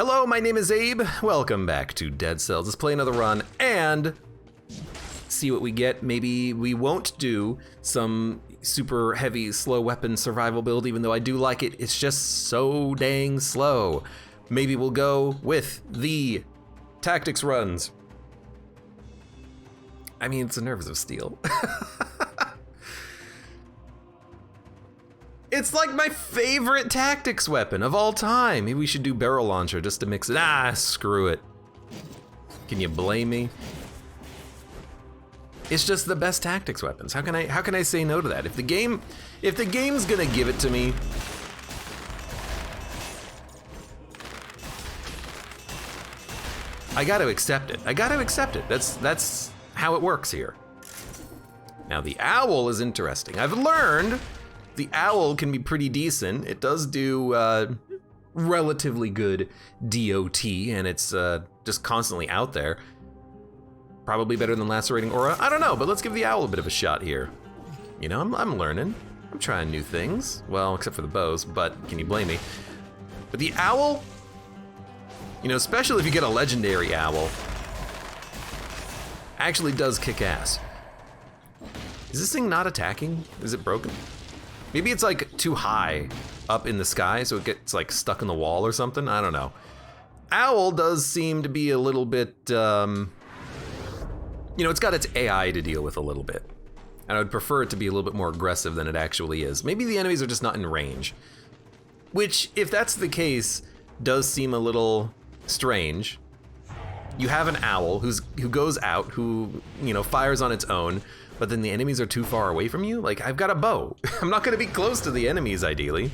Hello, my name is Abe. Welcome back to Dead Cells. Let's play another run and see what we get. Maybe we won't do some super heavy slow weapon survival build, even though I do like it. It's just so dang slow. Maybe we'll go with the tactics runs. I mean, it's the nerves of steel. It's like my favorite tactics weapon of all time. Maybe we should do barrel launcher just to mix it. Ah, screw it. Can you blame me? It's just the best tactics weapons. How can I say no to that? If the game's gonna give it to me, I gotta accept it. That's how it works here. Now the owl is interesting. I've learned the owl can be pretty decent. It does do relatively good DOT, and it's just constantly out there. Probably better than lacerating aura. I don't know, but let's give the owl a bit of a shot here. You know, I'm learning. I'm trying new things. Well, except for the bows, but can you blame me? But the owl, you know, especially if you get a legendary owl, actually does kick ass. Is this thing not attacking? Is it broken? Maybe it's like too high up in the sky, so it gets like stuck in the wall or something. I don't know. Owl does seem to be a little bit, you know, it's got its AI to deal with a little bit. And I would prefer it to be a little bit more aggressive than it actually is. Maybe the enemies are just not in range. Which, if that's the case, does seem a little strange. You have an owl who goes out, who, you know, fires on its own, but then the enemies are too far away from you? Like, I've got a bow. I'm not gonna be close to the enemies, ideally.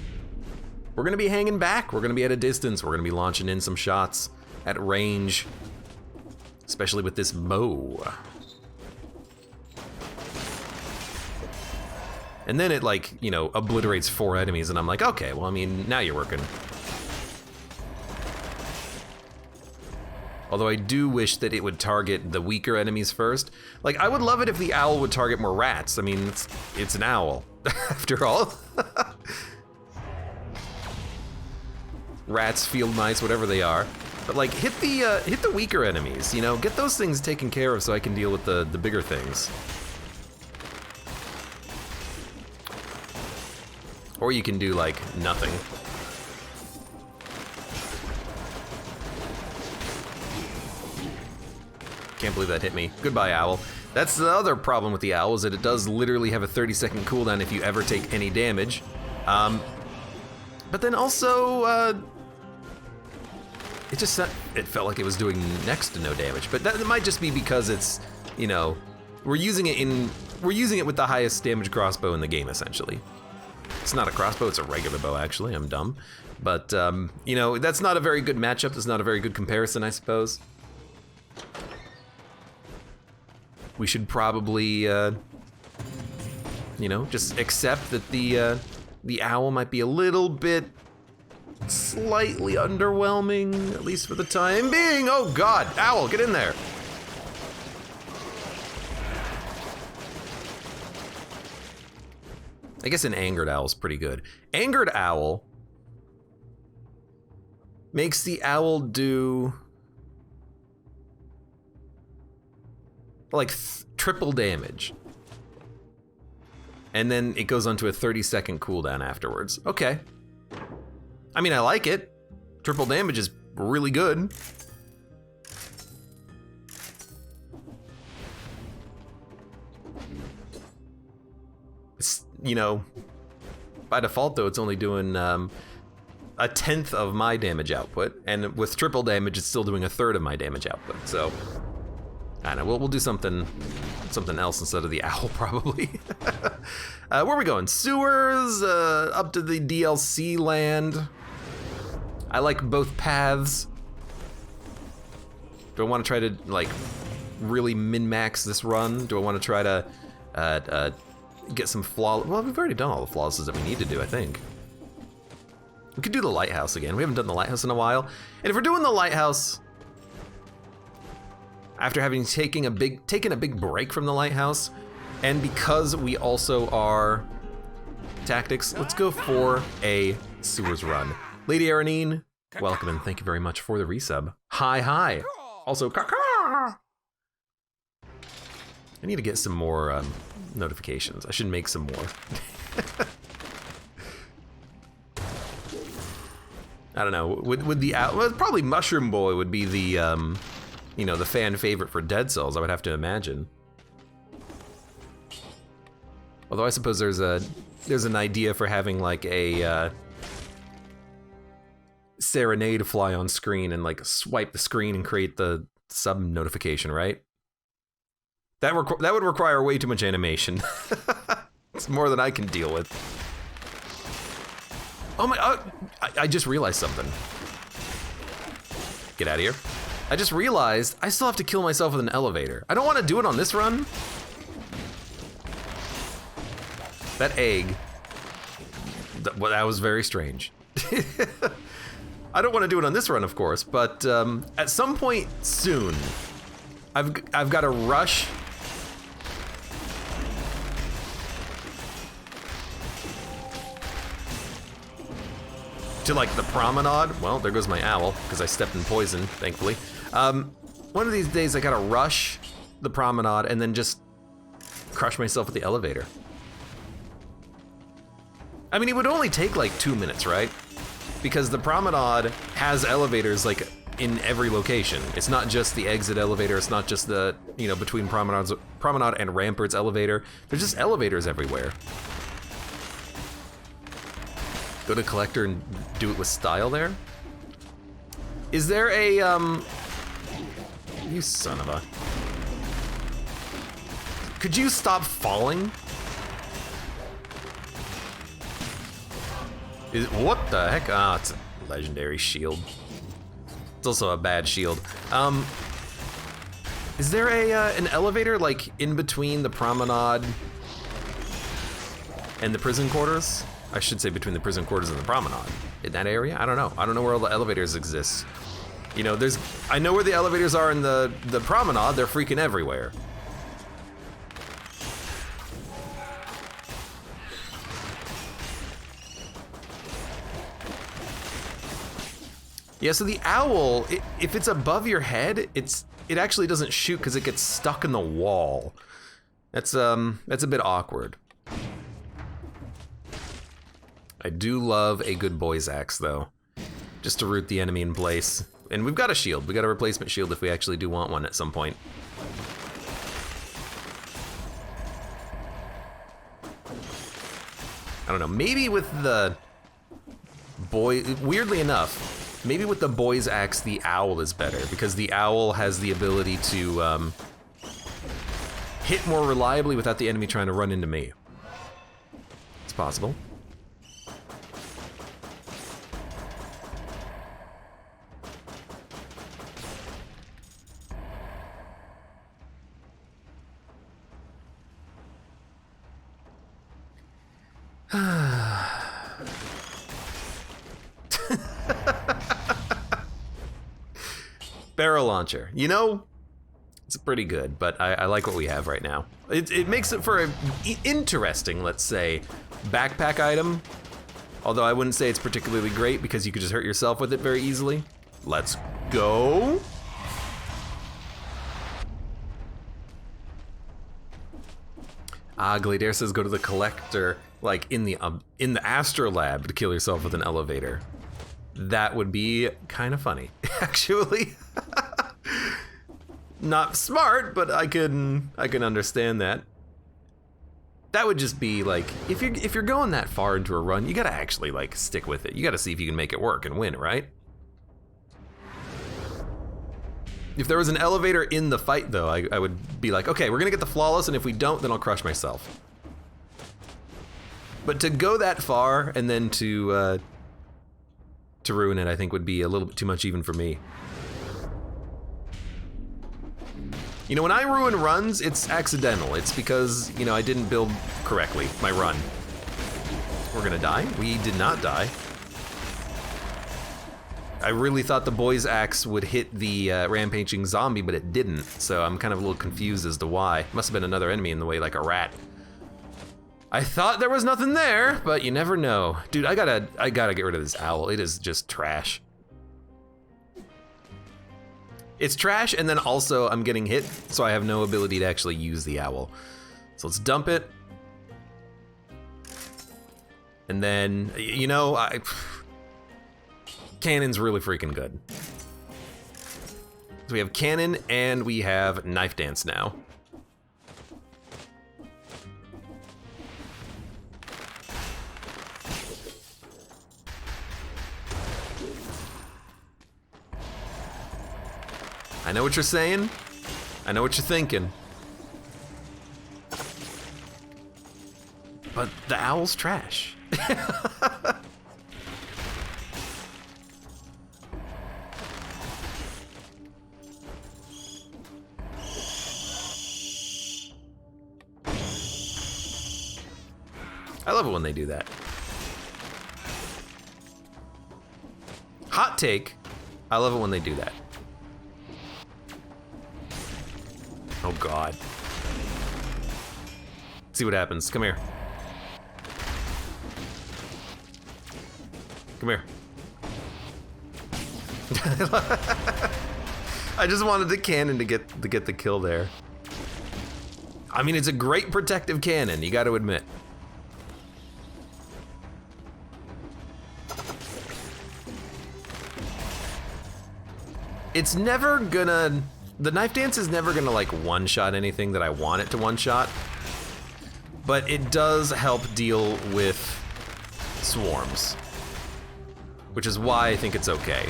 We're gonna be hanging back. We're gonna be at a distance. We're gonna be launching in some shots at range, especially with this bow. And then it, like, you know, obliterates 4 enemies, and I'm like, okay, well, I mean, now you're working. Although I do wish that it would target the weaker enemies first. Like, I would love it if the owl would target more rats. I mean, it's an owl, after all. Rats, field mice, whatever they are. But like, hit the weaker enemies, you know? Get those things taken care of so I can deal with the bigger things. Or you can do, like, nothing. Can't believe that hit me. Goodbye, owl. That's the other problem with the owl, is that it does literally have a 30-second cooldown if you ever take any damage. But then also, it felt like it was doing next to no damage. But that might just be because it's, you know, we're using it with the highest damage crossbow in the game, essentially. It's not a crossbow, it's a regular bow, actually. I'm dumb. But, you know, that's not a very good matchup. That's not a very good comparison, I suppose. We should probably, you know, just accept that the owl might be a little bit slightly underwhelming, at least for the time being. Oh God, owl, get in there. I guess an angered owl's pretty good. Angered owl makes the owl do like triple damage. And then it goes on to a 30-second cooldown afterwards. Okay. I mean, I like it. Triple damage is really good. It's, you know, by default though, it's only doing a 10th of my damage output. And with triple damage, it's still doing a 1/3 of my damage output, so. I don't know, we'll do something else instead of the owl, probably. Where are we going? Sewers, up to the DLC land. I like both paths. Do I want to try to, like, really min-max this run? Do I want to try to get some flaw? Well, we've already done all the flawlesses that we need to do, I think. We could do the Lighthouse again. We haven't done the Lighthouse in a while. And if we're doing the Lighthouse, after having taken a big break from the Lighthouse, and because we also are tactics, let's go for a sewers run. Lady Aranine, Welcome and thank you very much for the resub. Hi. Also, caw. I need to get some more notifications. I should make some more. I don't know. Would the well, probably Mushroom Boy would be the you know, the fan favorite for Dead Cells, I would have to imagine. Although I suppose there's an idea for having like a serenade fly on screen and like swipe the screen and create the sub notification, right? That would require way too much animation. It's more than I can deal with. Oh my! I just realized something. Get out of here! I just realized I still have to kill myself with an elevator. I don't want to do it on this run. That egg. Well, that was very strange. I don't want to do it on this run, of course, but at some point soon, I've got to rush. To like the promenade. Well, there goes my owl because I stepped in poison, thankfully. One of these days I gotta rush the promenade and then just crush myself with the elevator. I mean, it would only take like 2 minutes, right? Because the promenade has elevators like in every location. It's not just the exit elevator. It's not just the, you know, between promenade and ramparts elevator. There's just elevators everywhere. Go to collector and do it with style there. Is there a, you son of a. Could you stop falling? What the heck? Ah, it's a legendary shield. It's also a bad shield. Is there an elevator like in between the promenade and the prison quarters? I should say between the prison quarters and the promenade. In that area? I don't know. I don't know where all the elevators exist. You know, I know where the elevators are in the promenade. They're freaking everywhere. Yeah, so the owl, if it's above your head, it actually doesn't shoot because it gets stuck in the wall. That's a bit awkward. I do love a good Bois axe, though, just to root the enemy in place. And we've got a shield. We got a replacement shield if we actually do want one at some point. I don't know. Maybe with the weirdly enough, maybe with the Bois axe, the owl is better because the owl has the ability to hit more reliably without the enemy trying to run into me. It's possible. Barrel launcher. You know, it's pretty good, but I like what we have right now. It makes it for an interesting, let's say, backpack item. Although I wouldn't say it's particularly great because you could just hurt yourself with it very easily. Let's go. Gladier says go to the collector, like in the astrolab to kill yourself with an elevator. That would be kind of funny, actually. Not smart, but I can understand that. That would just be like, if you're going that far into a run, you gotta actually like stick with it. You gotta see if you can make it work and win, right? If there was an elevator in the fight, though, I would be like, okay, we're gonna get the flawless, and if we don't, then I'll crush myself. But to go that far and then to ruin it, I think would be a little bit too much even for me. You know, when I ruin runs, it's accidental. It's because, you know, I didn't build correctly my run. We're gonna die? We did not die. I really thought the Bois axe would hit the rampaging zombie, but it didn't. So I'm kind of a little confused as to why. Must have been another enemy in the way, like a rat. I thought there was nothing there, but you never know. Dude, I gotta get rid of this owl. It is just trash. It's trash, and then also I'm getting hit, so I have no ability to actually use the owl. So let's dump it. And then, you know, cannon's really freaking good. So we have cannon and we have knife dance now. I know what you're saying. I know what you're thinking. But the owl's trash. I love it when they do that. Hot take, I love it when they do that. Oh God. Let's see what happens. Come here. Come here. I just wanted the cannon to get the kill there. I mean, it's a great protective cannon, you got to admit. It's never gonna, the knife dance is never gonna like one-shot anything that I want it to one-shot, but it does help deal with swarms, which is why I think it's okay.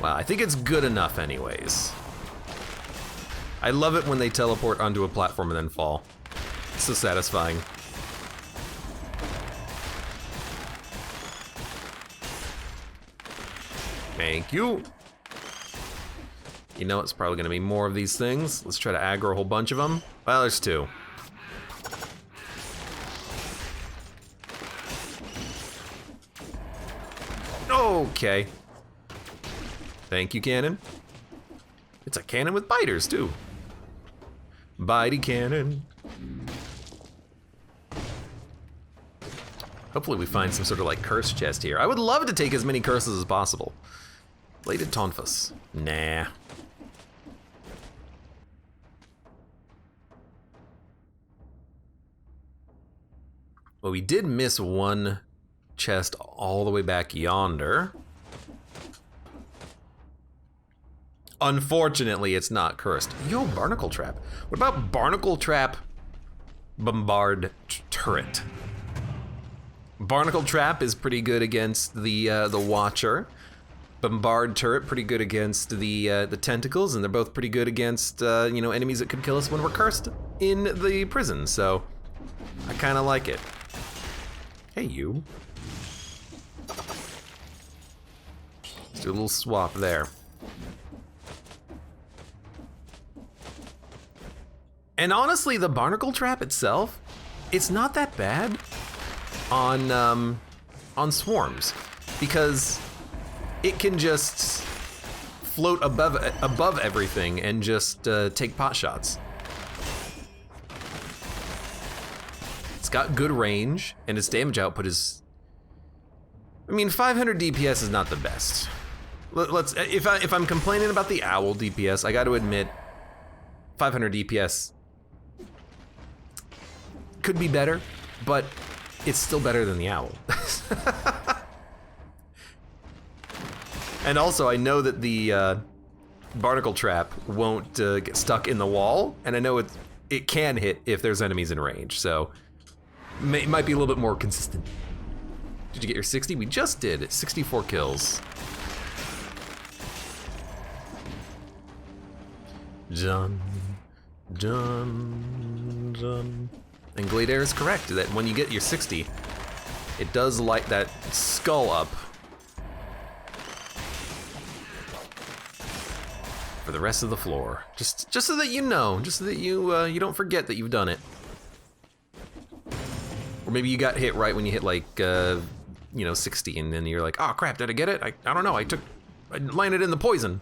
Well, I think it's good enough anyways. I love it when they teleport onto a platform and then fall. It's so satisfying. Thank you. You know it's probably gonna be more of these things. Let's try to aggro a whole bunch of them. Well, there's two. Okay. Thank you, cannon. It's a cannon with biters, too. Bitey cannon. Hopefully we find some sort of like curse chest here. I would love to take as many curses as possible. Bladed Tonfus. Nah. Well, we did miss one chest all the way back yonder. Unfortunately, it's not cursed. Yo, Barnacle Trap. What about Barnacle Trap Bombard Turret? Barnacle Trap is pretty good against the Watcher. Bombard Turret pretty good against the tentacles, and they're both pretty good against you know, enemies that could kill us when we're cursed in the prison. So I kind of like it. Hey, you. Let's do a little swap there. And honestly, the Barnacle Trap itself, it's not that bad on swarms, because it can just float above everything and just take pot shots. It's got good range, and its damage output is, I mean, 500 DPS is not the best. If I'm complaining about the owl DPS, I got to admit, 500 DPS could be better, but it's still better than the owl. And also, I know that the Barnacle Trap won't get stuck in the wall, and I know it can hit if there's enemies in range, so it might be a little bit more consistent. Did you get your 60? We just did. 64 kills. Dun, dun, dun. And Gladair is correct, that when you get your 60, it does light that skull up for the rest of the floor. Just so that you know, just so that you don't forget that you've done it. Or maybe you got hit right when you hit like, you know, 60, and then you're like, oh crap, did I get it? I don't know, I landed in the poison.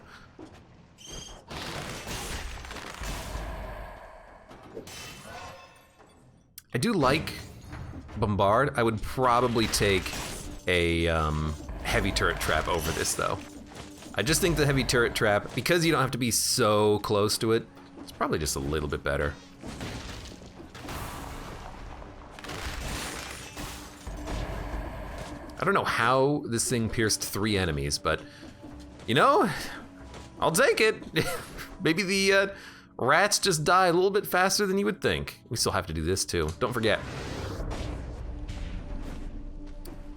I do like Bombard. I would probably take a heavy turret trap over this though. I just think the heavy turret trap, because you don't have to be so close to it, it's probably just a little bit better. I don't know how this thing pierced 3 enemies, but you know, I'll take it. Maybe the rats just die a little bit faster than you would think. We still have to do this too, don't forget.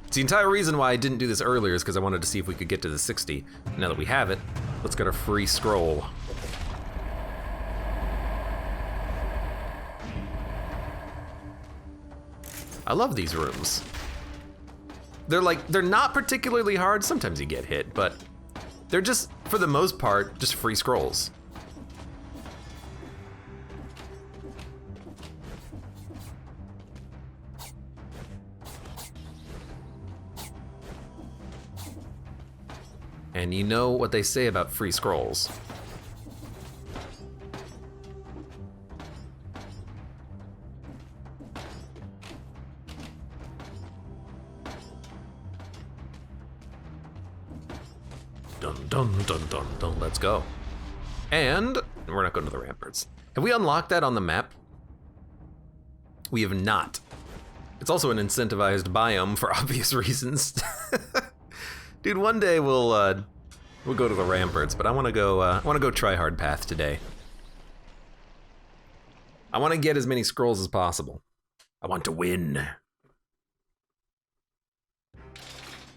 It's the entire reason why I didn't do this earlier is because I wanted to see if we could get to the 60. Now that we have it, let's get our free scroll. I love these rooms. They're not particularly hard. Sometimes you get hit, but they're just, for the most part, just free scrolls. And you know what they say about free scrolls. Dun dun dun dun dun, let's go. And we're not going to the ramparts. Have we unlocked that on the map? We have not. It's also an incentivized biome for obvious reasons. Dude, one day we'll go to the ramparts, but I want to go try hard path today. I want to get as many scrolls as possible. I want to win.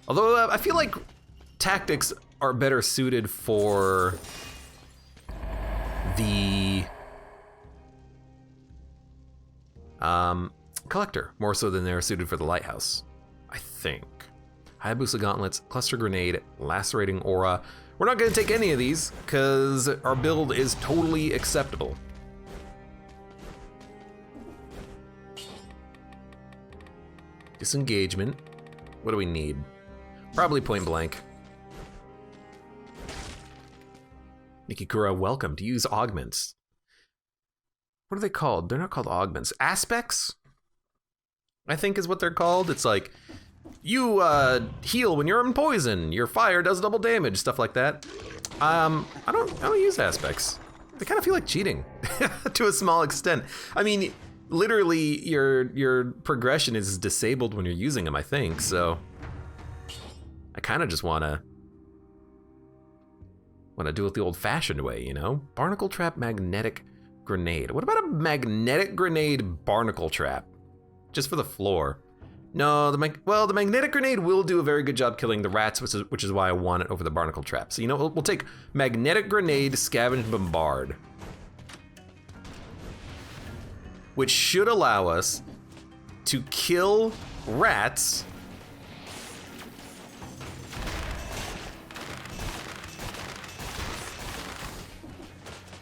Although I feel like tactics are better suited for the collector, more so than they're suited for the lighthouse, I think. Hayabusa gauntlets, cluster grenade, lacerating aura. We're not gonna take any of these because our build is totally acceptable. Disengagement. What do we need? Probably point blank. Nikikura, welcome to use augments. What are they called? They're not called augments. Aspects? I think is what they're called. It's like, you heal when you're in poison. Your fire does double damage, stuff like that. I don't use aspects. They kind of feel like cheating to a small extent. I mean, literally your progression is disabled when you're using them, I think, so I kind of just wanna do it the old-fashioned way, you know? Barnacle trap, magnetic grenade. What about a magnetic grenade barnacle trap? Just for the floor. No, the magnetic grenade will do a very good job killing the rats, which is why I want it over the barnacle trap. So, you know, we'll take magnetic grenade, scavenge, bombard, which should allow us to kill rats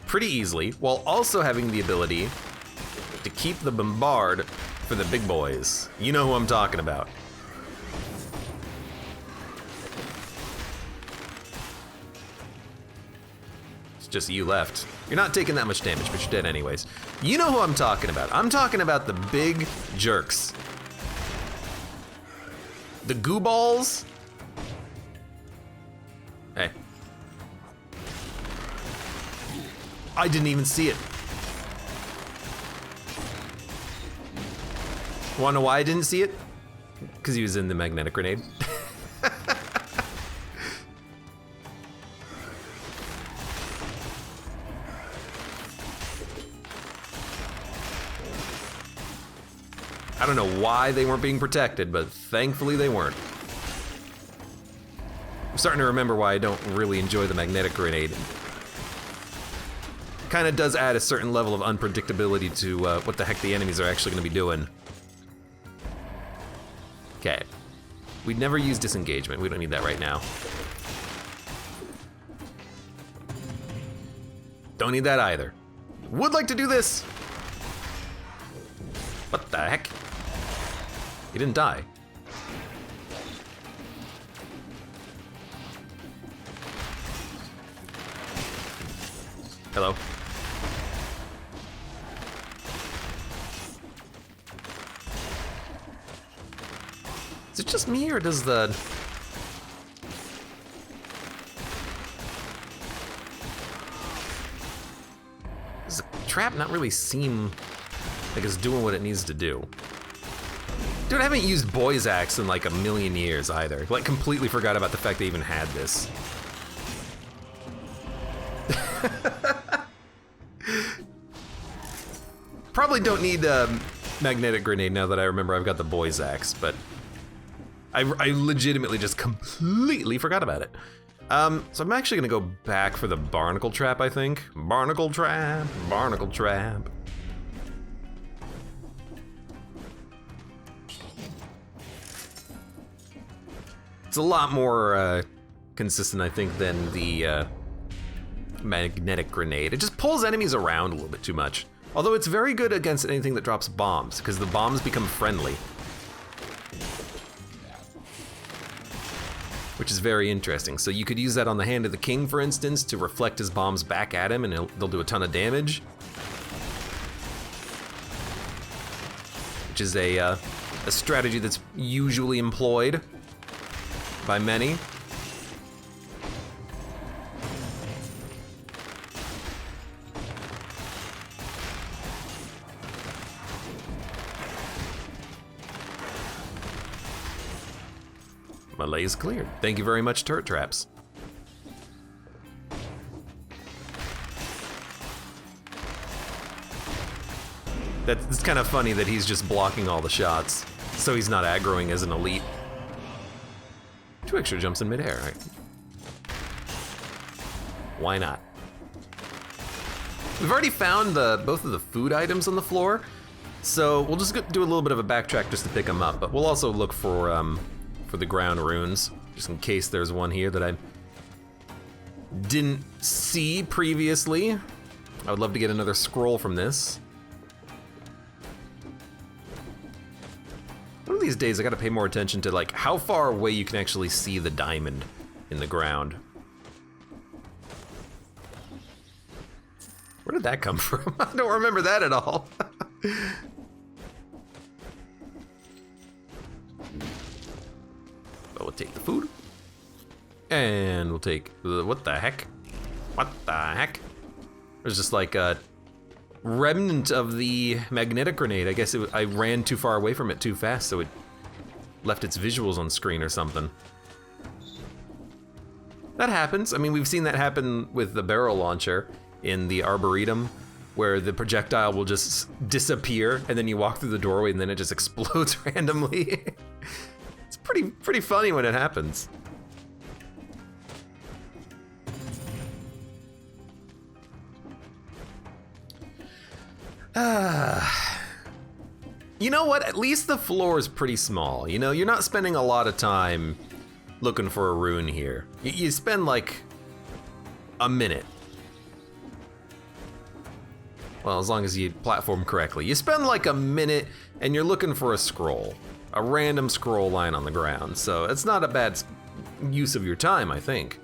pretty easily, while also having the ability to keep the bombard for the big boys. You know who I'm talking about. It's just you left. You're not taking that much damage, but you're dead anyways. You know who I'm talking about. I'm talking about the big jerks. The goo balls. Hey. I didn't even see it. Wanna know why I didn't see it? Because he was in the magnetic grenade. I don't know why they weren't being protected, but thankfully they weren't. I'm starting to remember why I don't really enjoy the magnetic grenade. Kind of does add a certain level of unpredictability to what the heck the enemies are actually going to be doing. Okay. We'd never use disengagement. We don't need that right now. Don't need that either. Would like to do this. What the heck? He didn't die. Hello. Is it just me, or does the... Does the trap not really seem like it's doing what it needs to do? Dude, I haven't used Bois' axe in like a million years either. Like, completely forgot about the fact they even had this. Probably don't need a magnetic grenade now that I remember I've got the Bois' axe, but I legitimately just completely forgot about it. So I'm actually gonna go back for the barnacle trap, I think. Barnacle trap, barnacle trap. It's a lot more consistent, I think, than the magnetic grenade. It just pulls enemies around a little bit too much. Although it's very good against anything that drops bombs, because the bombs become friendly. Which is very interesting. So you could use that on the Hand of the King, for instance, to reflect his bombs back at him, and they'll do a ton of damage. Which is a strategy that's usually employed by many. Melee is cleared. Thank you very much, turret traps. It's kind of funny that he's just blocking all the shots, so he's not aggroing as an elite. 2 extra jumps in midair, right? Why not? We've already found both of the food items on the floor, so we'll just do a little bit of a backtrack just to pick them up, but we'll also look for the ground runes, just in case there's one here that I didn't see previously. I would love to get another scroll from this. One of these days I gotta pay more attention to like how far away you can actually see the diamond in the ground. Where did that come from? I don't remember that at all. But we'll take the food. And we'll take the, what the heck? What the heck? There's just like a remnant of the magnetic grenade. I guess I ran too far away from it too fast, so it left its visuals on screen or something. That happens. I mean, we've seen that happen with the barrel launcher in the Arboretum, where the projectile will just disappear, and then you walk through the doorway, and then it just explodes randomly. It's pretty funny when it happens. You know what? At least the floor is pretty small. You know, you're not spending a lot of time looking for a rune here. You spend like a minute. Well, as long as you platform correctly. You spend like a minute and you're looking for a scroll. A random scroll line on the ground. So it's not a bad use of your time, I think.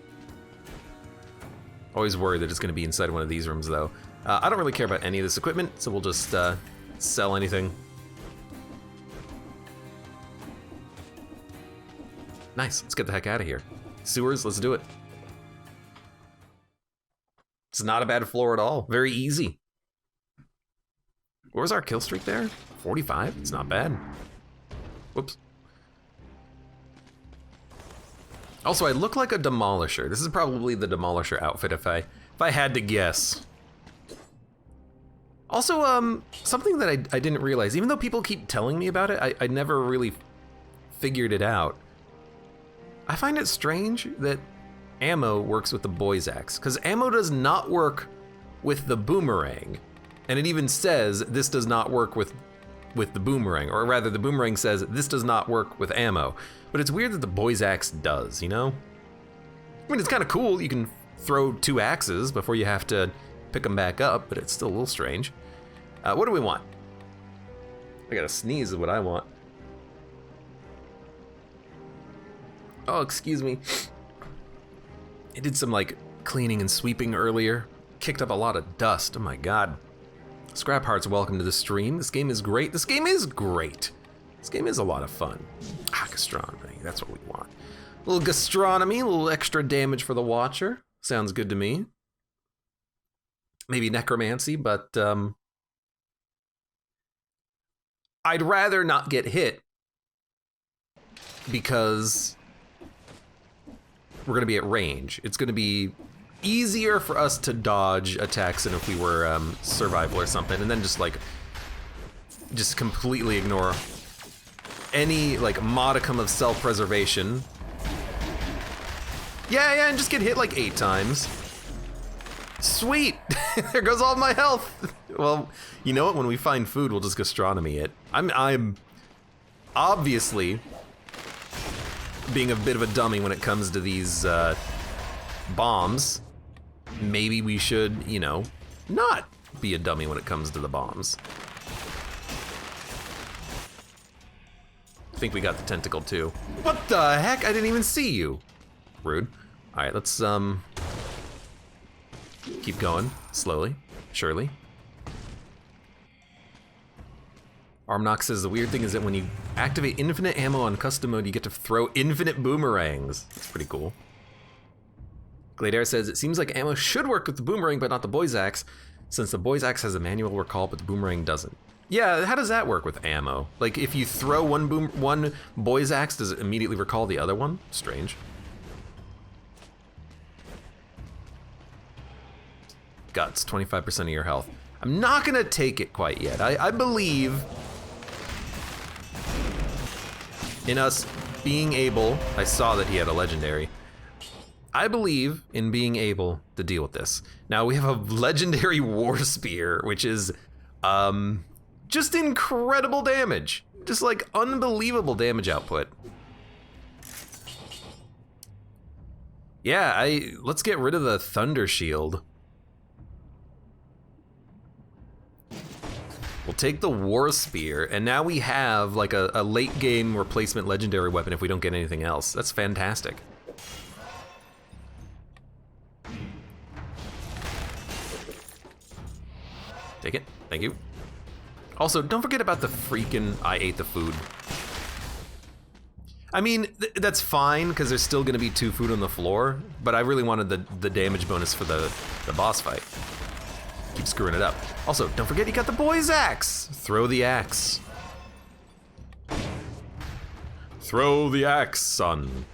Always worried that it's gonna be inside one of these rooms though. I don't really care about any of this equipment, so we'll just sell anything. Nice, let's get the heck out of here. Sewers, let's do it. It's not a bad floor at all, very easy. What was our kill streak there? 45, it's not bad. Whoops. Also, I look like a demolisher. This is probably the demolisher outfit if I had to guess. Also, something that I didn't realize, even though people keep telling me about it, I never really figured it out. I find it strange that ammo works with the Bois' axe, because ammo does not work with the boomerang. And it even says this does not work with the boomerang, or rather the boomerang says this does not work with ammo. But it's weird that the Bois' axe does, you know? I mean, it's kind of cool, you can throw 2 axes before you have to pick them back up, but it's still a little strange. What do we want? I gotta sneeze is what I want. Oh, excuse me. I did some like cleaning and sweeping earlier. Kicked up a lot of dust, oh my god. Scrap Hearts, welcome to the stream. This game is great. This game is great. This game is a lot of fun. Gastronomy, that's what we want. A little gastronomy, a little extra damage for the watcher. Sounds good to me. Maybe necromancy, but I'd rather not get hit because we're gonna be at range. It's gonna be easier for us to dodge attacks than if we were survival or something, and then just completely ignore any like modicum of self-preservation. Yeah, and just get hit like 8 times. Sweet, there goes all my health. Well, you know what? When we find food, we'll just gastronomy it. I'm obviously being a bit of a dummy when it comes to these bombs. Maybe we should, you know, not be a dummy when it comes to the bombs. I think we got the tentacle too. What the heck? I didn't even see you. Rude. All right, let's keep going slowly, surely. Armnox says the weird thing is that when you activate infinite ammo on custom mode, you get to throw infinite boomerangs. That's pretty cool. Gladair says it seems like ammo should work with the boomerang, but not the Bois axe, since the Bois axe has a manual recall, but the boomerang doesn't. Yeah, how does that work with ammo? Like if you throw one Bois axe, does it immediately recall the other one? Strange. Guts, 25% of your health. I'm not gonna take it quite yet. I believe in us being able, I saw that he had a legendary. I believe in being able to deal with this. Now we have a legendary war spear, which is just incredible damage. Just like unbelievable damage output. Yeah, let's get rid of the thunder shield. We'll take the war spear, and now we have like a late game replacement legendary weapon if we don't get anything else. That's fantastic. Take it, thank you. Also, don't forget about the freaking I ate the food. I mean, that's fine, because there's still gonna be 2 food on the floor, but I really wanted the damage bonus for the boss fight. Keep screwing it up. Also, don't forget you got the Bois axe. Throw the axe. Throw the axe, son.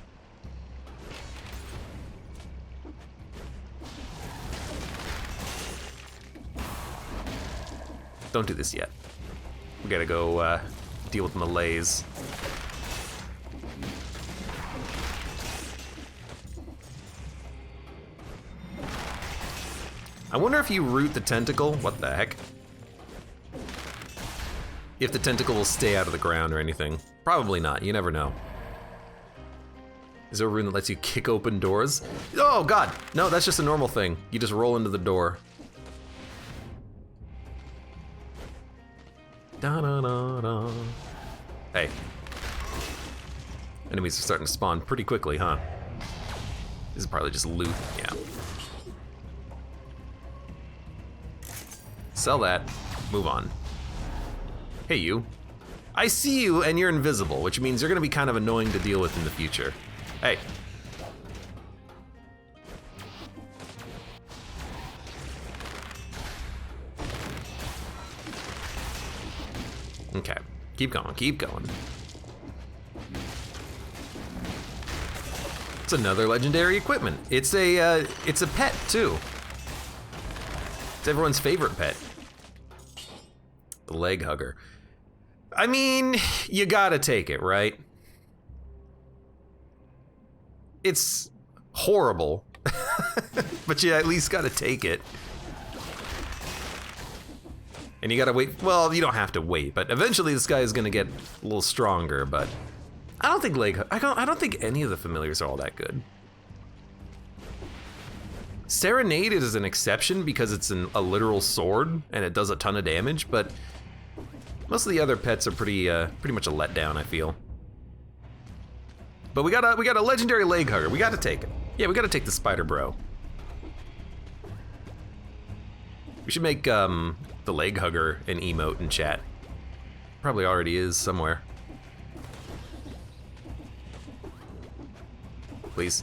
Don't do this yet. We gotta go deal with malaise. I wonder if you root the tentacle, what the heck? If the tentacle will stay out of the ground or anything. Probably not, you never know. Is there a rune that lets you kick open doors? Oh God, no, that's just a normal thing. You just roll into the door. Da da da da. Hey. Enemies are starting to spawn pretty quickly, huh? This is probably just loot, yeah. Sell that, move on. Hey you. I see you and you're invisible, which means you're gonna be kind of annoying to deal with in the future. Hey. Okay, keep going, keep going. It's another legendary equipment. It's a pet too. It's everyone's favorite pet. The leg hugger. I mean, you gotta take it, right? It's horrible, but you at least gotta take it. And you gotta wait, well, you don't have to wait, but eventually this guy is gonna get a little stronger, but I don't think I don't think any of the familiars are all that good. Serenade is an exception because it's a literal sword and it does a ton of damage, but most of the other pets are pretty much a letdown, I feel. But we got a legendary leg hugger. We got to take it. Yeah, we got to take the spider bro. We should make the leg hugger an emote in chat. Probably already is somewhere. please.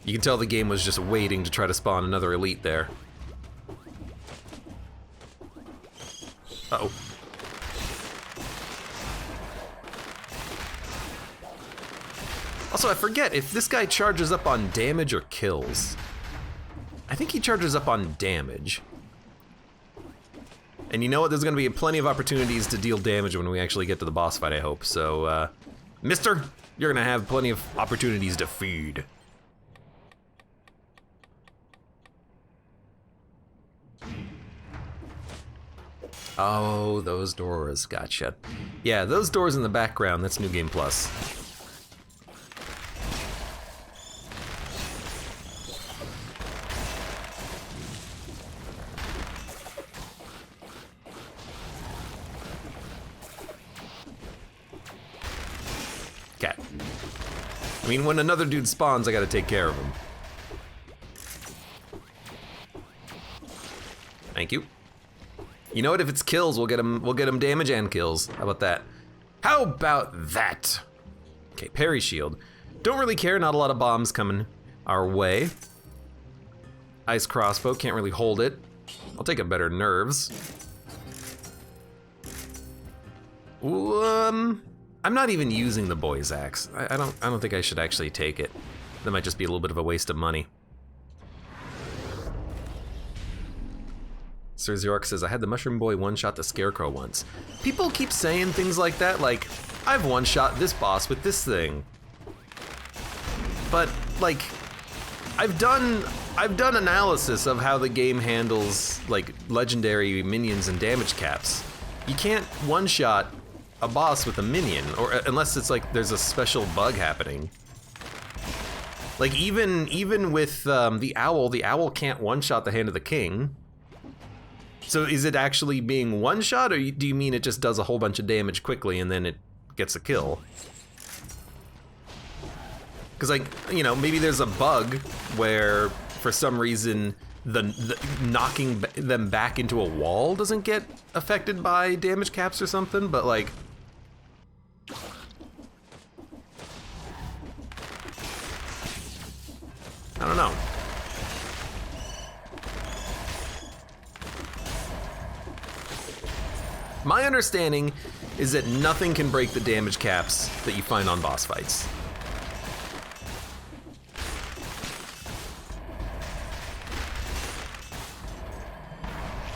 You can tell the game was just waiting to try to spawn another elite there. Uh-oh. Also, I forget if this guy charges up on damage or kills. I think he charges up on damage. And you know what? There's gonna be plenty of opportunities to deal damage when we actually get to the boss fight, I hope. So, mister, you're gonna have plenty of opportunities to feed. Oh, those doors, gotcha. Yeah, those doors in the background, that's New Game Plus. Okay. I mean, when another dude spawns, I gotta take care of him. Thank you. You know what? If it's kills, we'll get him damage and kills. How about that? How about that? Okay, parry shield. Don't really care, not a lot of bombs coming our way. Ice crossbow, can't really hold it. I'll take a better nerves. Ooh, I'm not even using the Bois axe. I don't think I should actually take it. That might just be a little bit of a waste of money. Sir Zork says, I had the Mushroom Boy one-shot the Scarecrow once. People keep saying things like that, like, I've one-shot this boss with this thing. But, like, I've done analysis of how the game handles, like, legendary minions and damage caps. You can't one-shot a boss with a minion, or unless it's like there's a special bug happening. Like, even with the owl can't one-shot the Hand of the King. So is it actually being one-shot, or do you mean it just does a whole bunch of damage quickly and then it gets a kill? Because, like, you know, maybe there's a bug where, for some reason, the knocking them back into a wall doesn't get affected by damage caps or something, but, like... I don't know. My understanding is that nothing can break the damage caps that you find on boss fights.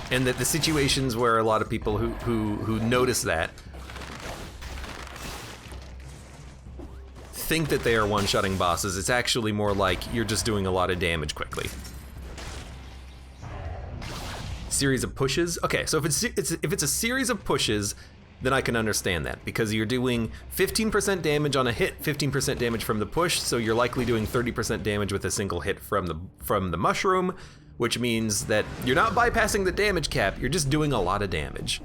And that the situations where a lot of people who notice that think that they are one-shotting bosses, it's actually more like you're just doing a lot of damage quickly. Series of pushes. Okay, so if it's a series of pushes, then I can understand that, because you're doing 15% damage on a hit, 15% damage from the push, so you're likely doing 30% damage with a single hit from the mushroom, which means that you're not bypassing the damage cap, you're just doing a lot of damage.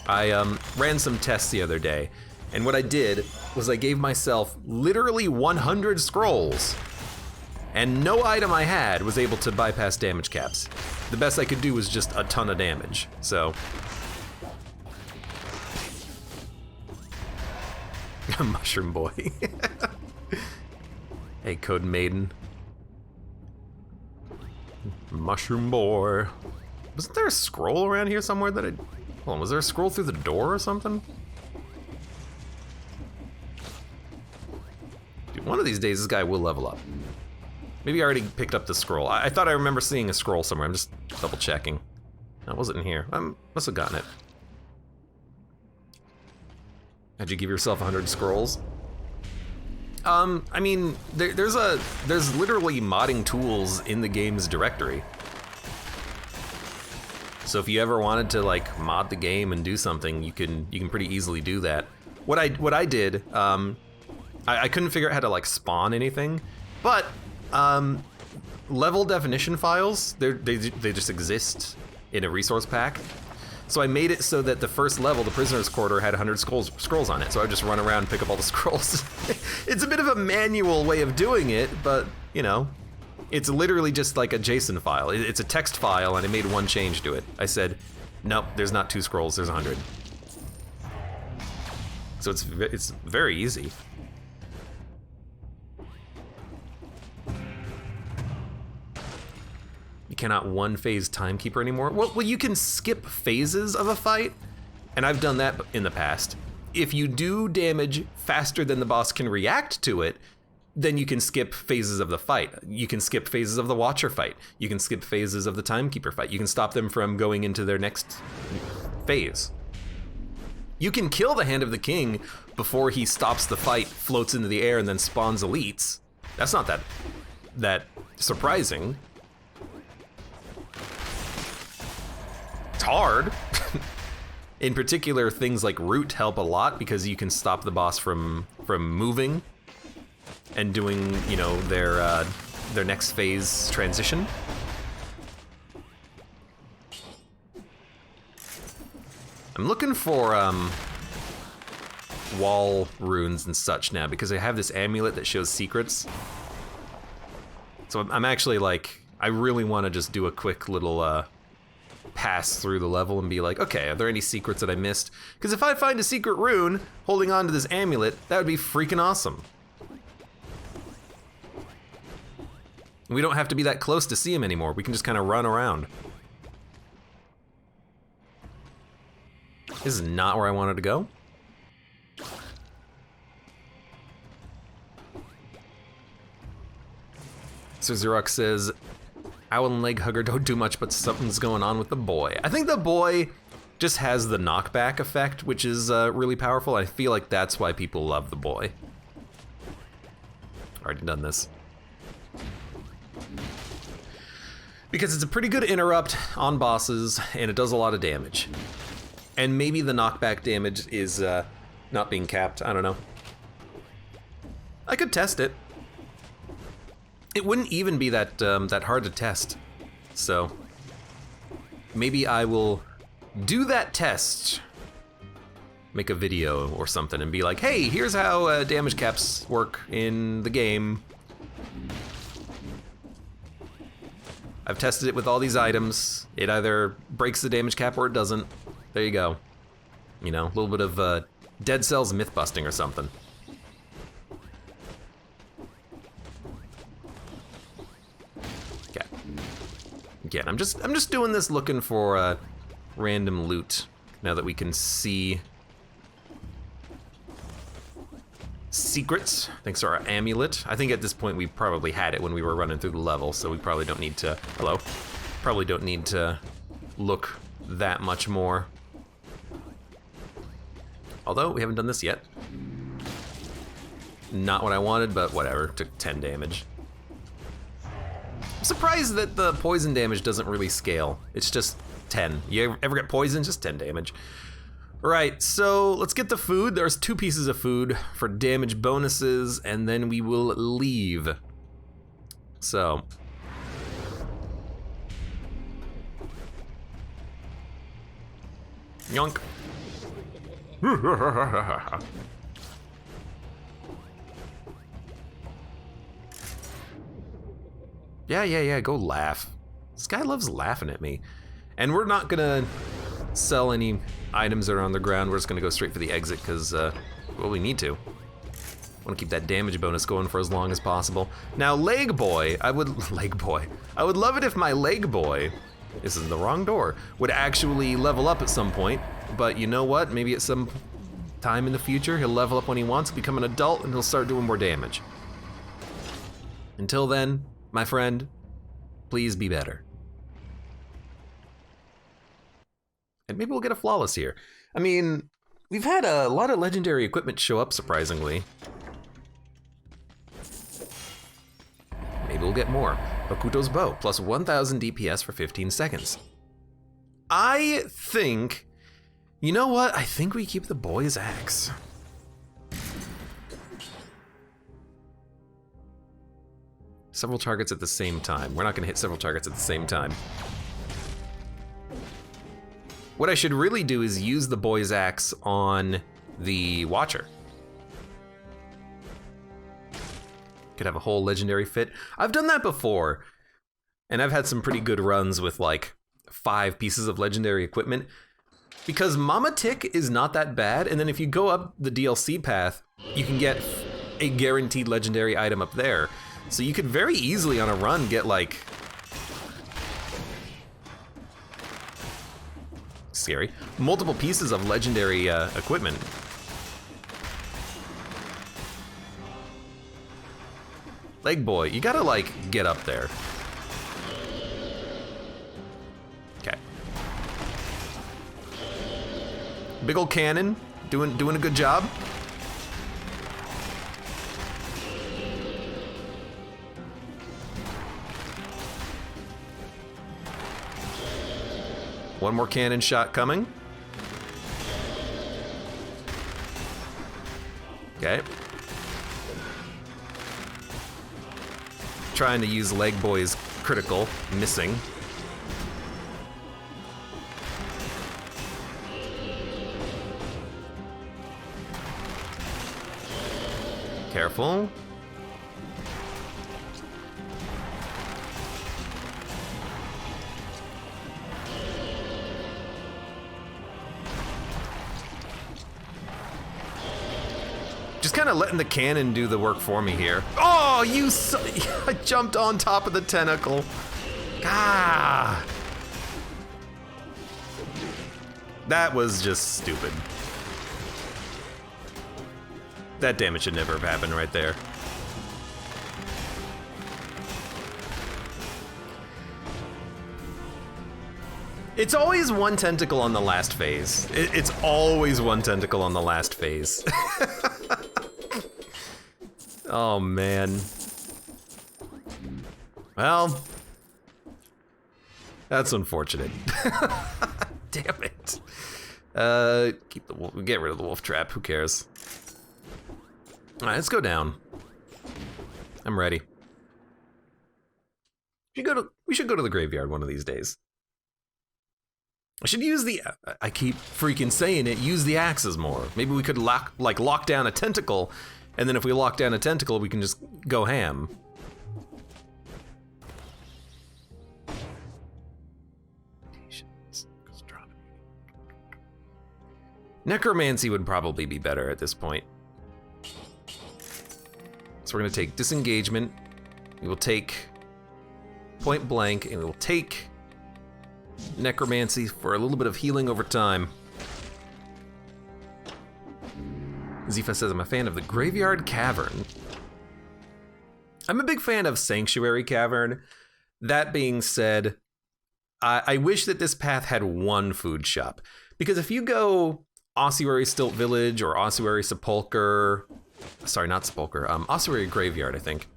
I ran some tests the other day, and what I did was I gave myself literally 100 scrolls, and no item I had was able to bypass damage caps. The best I could do was just a ton of damage, so. Mushroom Boy. Hey, Code Maiden. Mushroom Boy. Wasn't there a scroll around here somewhere that hold on, was there a scroll through the door or something? Dude, one of these days this guy will level up. Maybe I already picked up the scroll. I thought I remember seeing a scroll somewhere. I'm just double checking. No, it wasn't in here. I must have gotten it. How'd you give yourself 100 scrolls? I mean, there's literally modding tools in the game's directory. So if you ever wanted to like mod the game and do something, you can pretty easily do that. What I did, I couldn't figure out how to like spawn anything, but level definition files, they just exist in a resource pack. So I made it so that the first level, the prisoner's quarter, had 100 scrolls on it. So I would just run around and pick up all the scrolls. It's a bit of a manual way of doing it, but you know, It's literally just like a JSON file. It's a text file, and I made one change to it. I said, nope, there's not 2 scrolls, there's 100. So it's very easy. You cannot one-phase timekeeper anymore. Well, you can skip phases of a fight, and I've done that in the past. If you do damage faster than the boss can react to it, then you can skip phases of the fight. You can skip phases of the Watcher fight. You can skip phases of the Timekeeper fight. You can stop them from going into their next phase. You can kill the Hand of the King before he stops the fight, floats into the air, and then spawns elites. That's not that surprising. It's hard. In particular, things like Root help a lot because you can stop the boss from moving and doing, you know, their next phase transition. I'm looking for wall runes and such now because I have this amulet that shows secrets. So I'm actually like, I really want to just do a quick little pass through the level and be like, okay, are there any secrets that I missed? Because if I find a secret rune holding on to this amulet, that would be freaking awesome. We don't have to be that close to see him anymore. We can just kind of run around. This is not where I wanted to go. So Xerox says, Owl and Leg Hugger don't do much, but something's going on with the boy. I think the boy just has the knockback effect, which is really powerful. I feel like that's why people love the boy. Already done this. Because it's a pretty good interrupt on bosses, and it does a lot of damage. And maybe the knockback damage is not being capped, I don't know. I could test it. It wouldn't even be that hard to test. So maybe I will do that test, make a video or something and be like, hey, here's how damage caps work in the game. I've tested it with all these items. It either breaks the damage cap or it doesn't. There you go. You know, a little bit of Dead Cells myth busting or something. Okay. Again, I'm just doing this looking for random loot now that we can see secrets, thanks to our amulet. I think at this point we probably had it when we were running through the level, so we probably don't need to, probably don't need to look that much more. Although, we haven't done this yet. Not what I wanted, but whatever, took 10 damage. I'm surprised that the poison damage doesn't really scale. It's just 10. You ever get poisoned? Just 10 damage. Right, so let's get the food. There's 2 pieces of food for damage bonuses, and then we will leave. So. Yonk. Yeah, go laugh. This guy loves laughing at me. And we're not gonna sell any items that are on the ground. We're just gonna go straight for the exit because, well, we need to. Want to keep that damage bonus going for as long as possible. Now, Leg Boy, I would love it if my Leg Boy, this is the wrong door, would actually level up at some point. But you know what? Maybe at some time in the future, he'll level up when he wants, become an adult, and he'll start doing more damage. Until then, my friend, please be better. And maybe we'll get a flawless here. I mean, we've had a lot of legendary equipment show up, surprisingly. Maybe we'll get more. Bakuto's Bow, plus 1000 DPS for 15 seconds. I think, you know what? I think we keep the Bois axe. Several targets at the same time. We're not gonna hit several targets at the same time. What I should really do is use the Bois axe on the Watcher. Could have a whole legendary fit. I've done that before, and I've had some pretty good runs with like 5 pieces of legendary equipment, because Mama Tick is not that bad, and then if you go up the DLC path, you can get a guaranteed legendary item up there. So you could very easily on a run get like... Scary. Multiple pieces of legendary equipment. Leg boy, you gotta like get up there. Okay. Big ol' cannon, doing a good job. One more cannon shot coming. Okay. Trying to use Leg Boy's critical, missing. Careful. Just kind of letting the cannon do the work for me here. Oh, I jumped on top of the tentacle. Ah. That was just stupid. That damage should never have happened right there. It's always one tentacle on the last phase. It's always one tentacle on the last phase. Oh, man. Well, that's unfortunate. Damn it. Keep the wolf. Get rid of the wolf trap. Who cares? All right, let's go down. I'm ready. We should go to the graveyard one of these days. I should use the. I keep freaking saying it. Use the axes more. Maybe we could lock down a tentacle. And then if we lock down a tentacle, we can just go ham. Necromancy would probably be better at this point. So we're gonna take disengagement. We will take point blank, and we will take necromancy for a little bit of healing over time. Zifa says, I'm a fan of the Graveyard Cavern. I'm a big fan of Sanctuary Cavern. That being said, I wish that this path had one food shop. Because if you go Ossuary Stilt Village or Ossuary Sepulcher, sorry, not Sepulcher, Ossuary Graveyard, I think,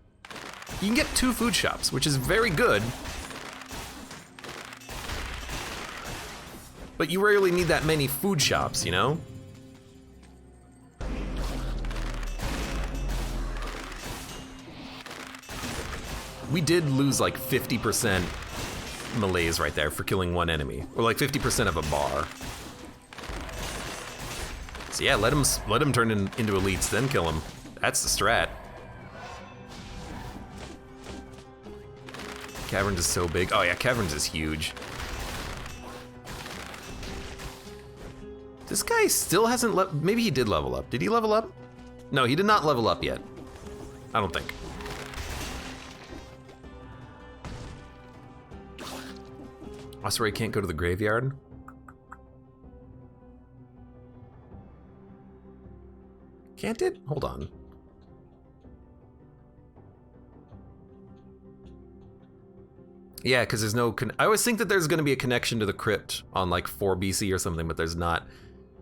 you can get 2 food shops, which is very good. But you rarely need that many food shops, you know? We did lose like 50% melees right there for killing one enemy, or like 50% of a bar. So yeah, let him turn into elites, then kill him. That's the strat. Caverns is so big. Oh yeah, Caverns is huge. This guy still hasn't maybe he did level up. Did he level up? No, he did not level up yet. I don't think. Ossuary can't go to the graveyard? Can't it? Hold on. Yeah, because there's no... I always think that there's going to be a connection to the crypt on like 4 BC or something, but there's not.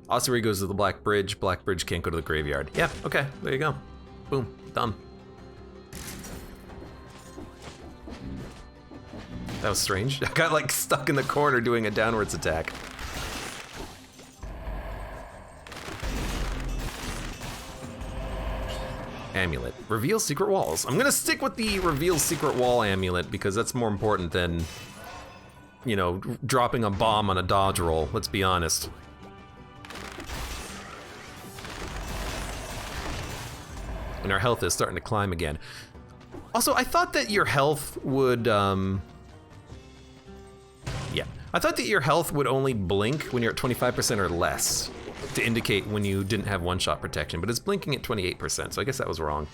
Ossuary goes to the Black Bridge. Black Bridge can't go to the graveyard. Yeah, okay, there you go. Boom, done. That was strange. I got like stuck in the corner doing a downwards attack. Amulet. Reveal secret walls. I'm gonna stick with the reveal secret wall amulet because that's more important than, you know, dropping a bomb on a dodge roll, let's be honest. And our health is starting to climb again. Also, I thought that your health would, yeah. I thought that your health would only blink when you're at 25% or less to indicate when you didn't have one-shot protection, but it's blinking at 28%, so I guess that was wrong.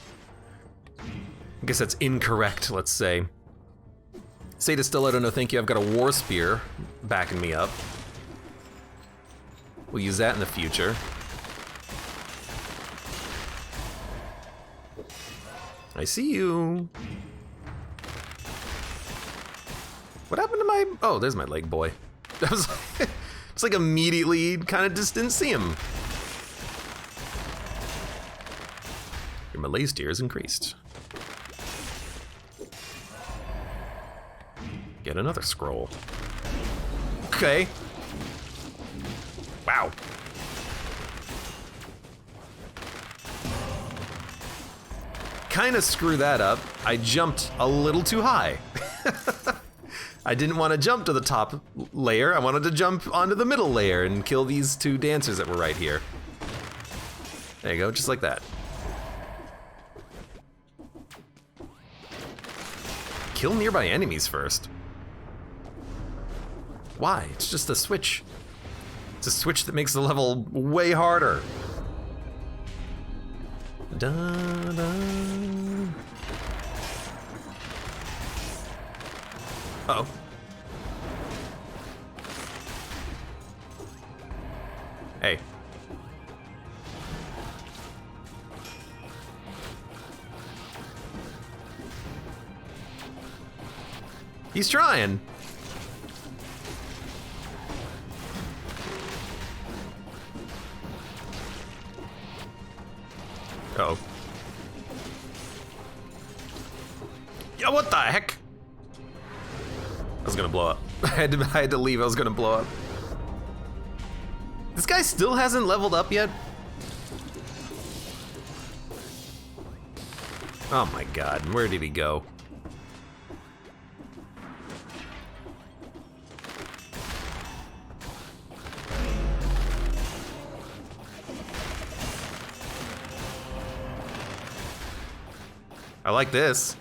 I guess that's incorrect, let's say. Say to Stiletto, no thank you, I've got a War Spear backing me up. We'll use that in the future. I see you. What happened to my... Oh, there's my leg boy. That was it's like immediately kind of just didn't see him. Your melee steer is increased. Get another scroll. Okay. Wow. Kind of screw that up. I jumped a little too high. I didn't want to jump to the top layer. I wanted to jump onto the middle layer and kill these two dancers that were right here. There you go, just like that. Kill nearby enemies first. Why? It's just a switch. It's a switch that makes the level way harder. Da, da. Uh-oh. Hey. He's trying. Uh-oh. Yeah, what the heck? I was gonna blow up. I had to leave, I was gonna blow up. This guy still hasn't leveled up yet? Oh my god, where did he go? I like this.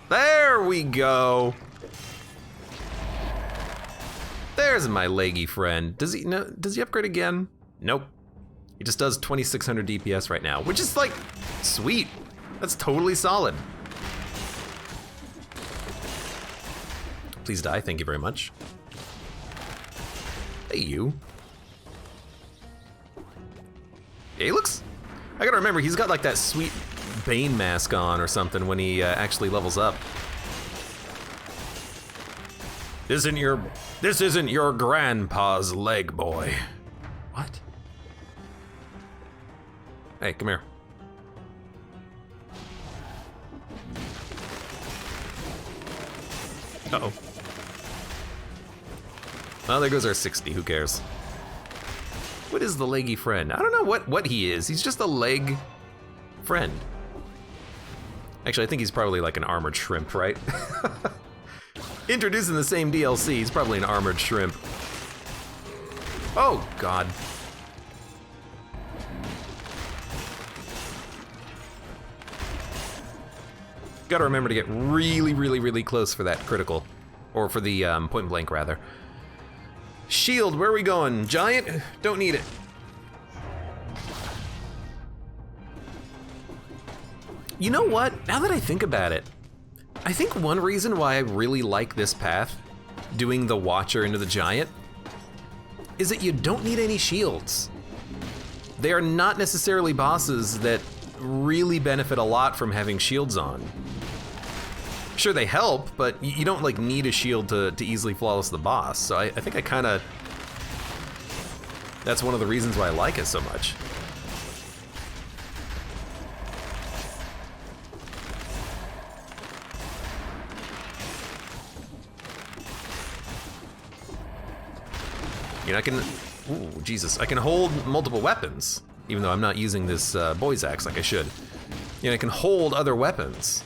There we go. There's my leggy friend. Does he upgrade again? Nope. He just does 2600 DPS right now, which is like sweet. That's totally solid. Please die, thank you very much. Hey you. Yeah, he looks, I gotta remember, he's got like that sweet Bane mask on or something when he actually levels up. This isn't your grandpa's leg, boy. What? Hey, come here. Uh-oh. Well, there goes our 60, who cares? What is the leggy friend? I don't know what he is. He's just a leg friend. Actually, I think he's probably like an armored shrimp, right? Introduced in the same DLC, he's probably an armored shrimp. Oh, God. Gotta remember to get really, really, really close for that critical. Or for the point blank, rather. Shield, where are we going? Giant? Don't need it. You know what? Now that I think about it, I think one reason why I really like this path, doing the Watcher into the Giant, is that you don't need any shields. They are not necessarily bosses that really benefit a lot from having shields on. Sure, they help, but you don't like need a shield to easily flawless the boss. So I think I kind of, that's one of the reasons why I like it so much. You know, I can, ooh, Jesus, I can hold multiple weapons, even though I'm not using this Bois axe like I should. You know, I can hold other weapons.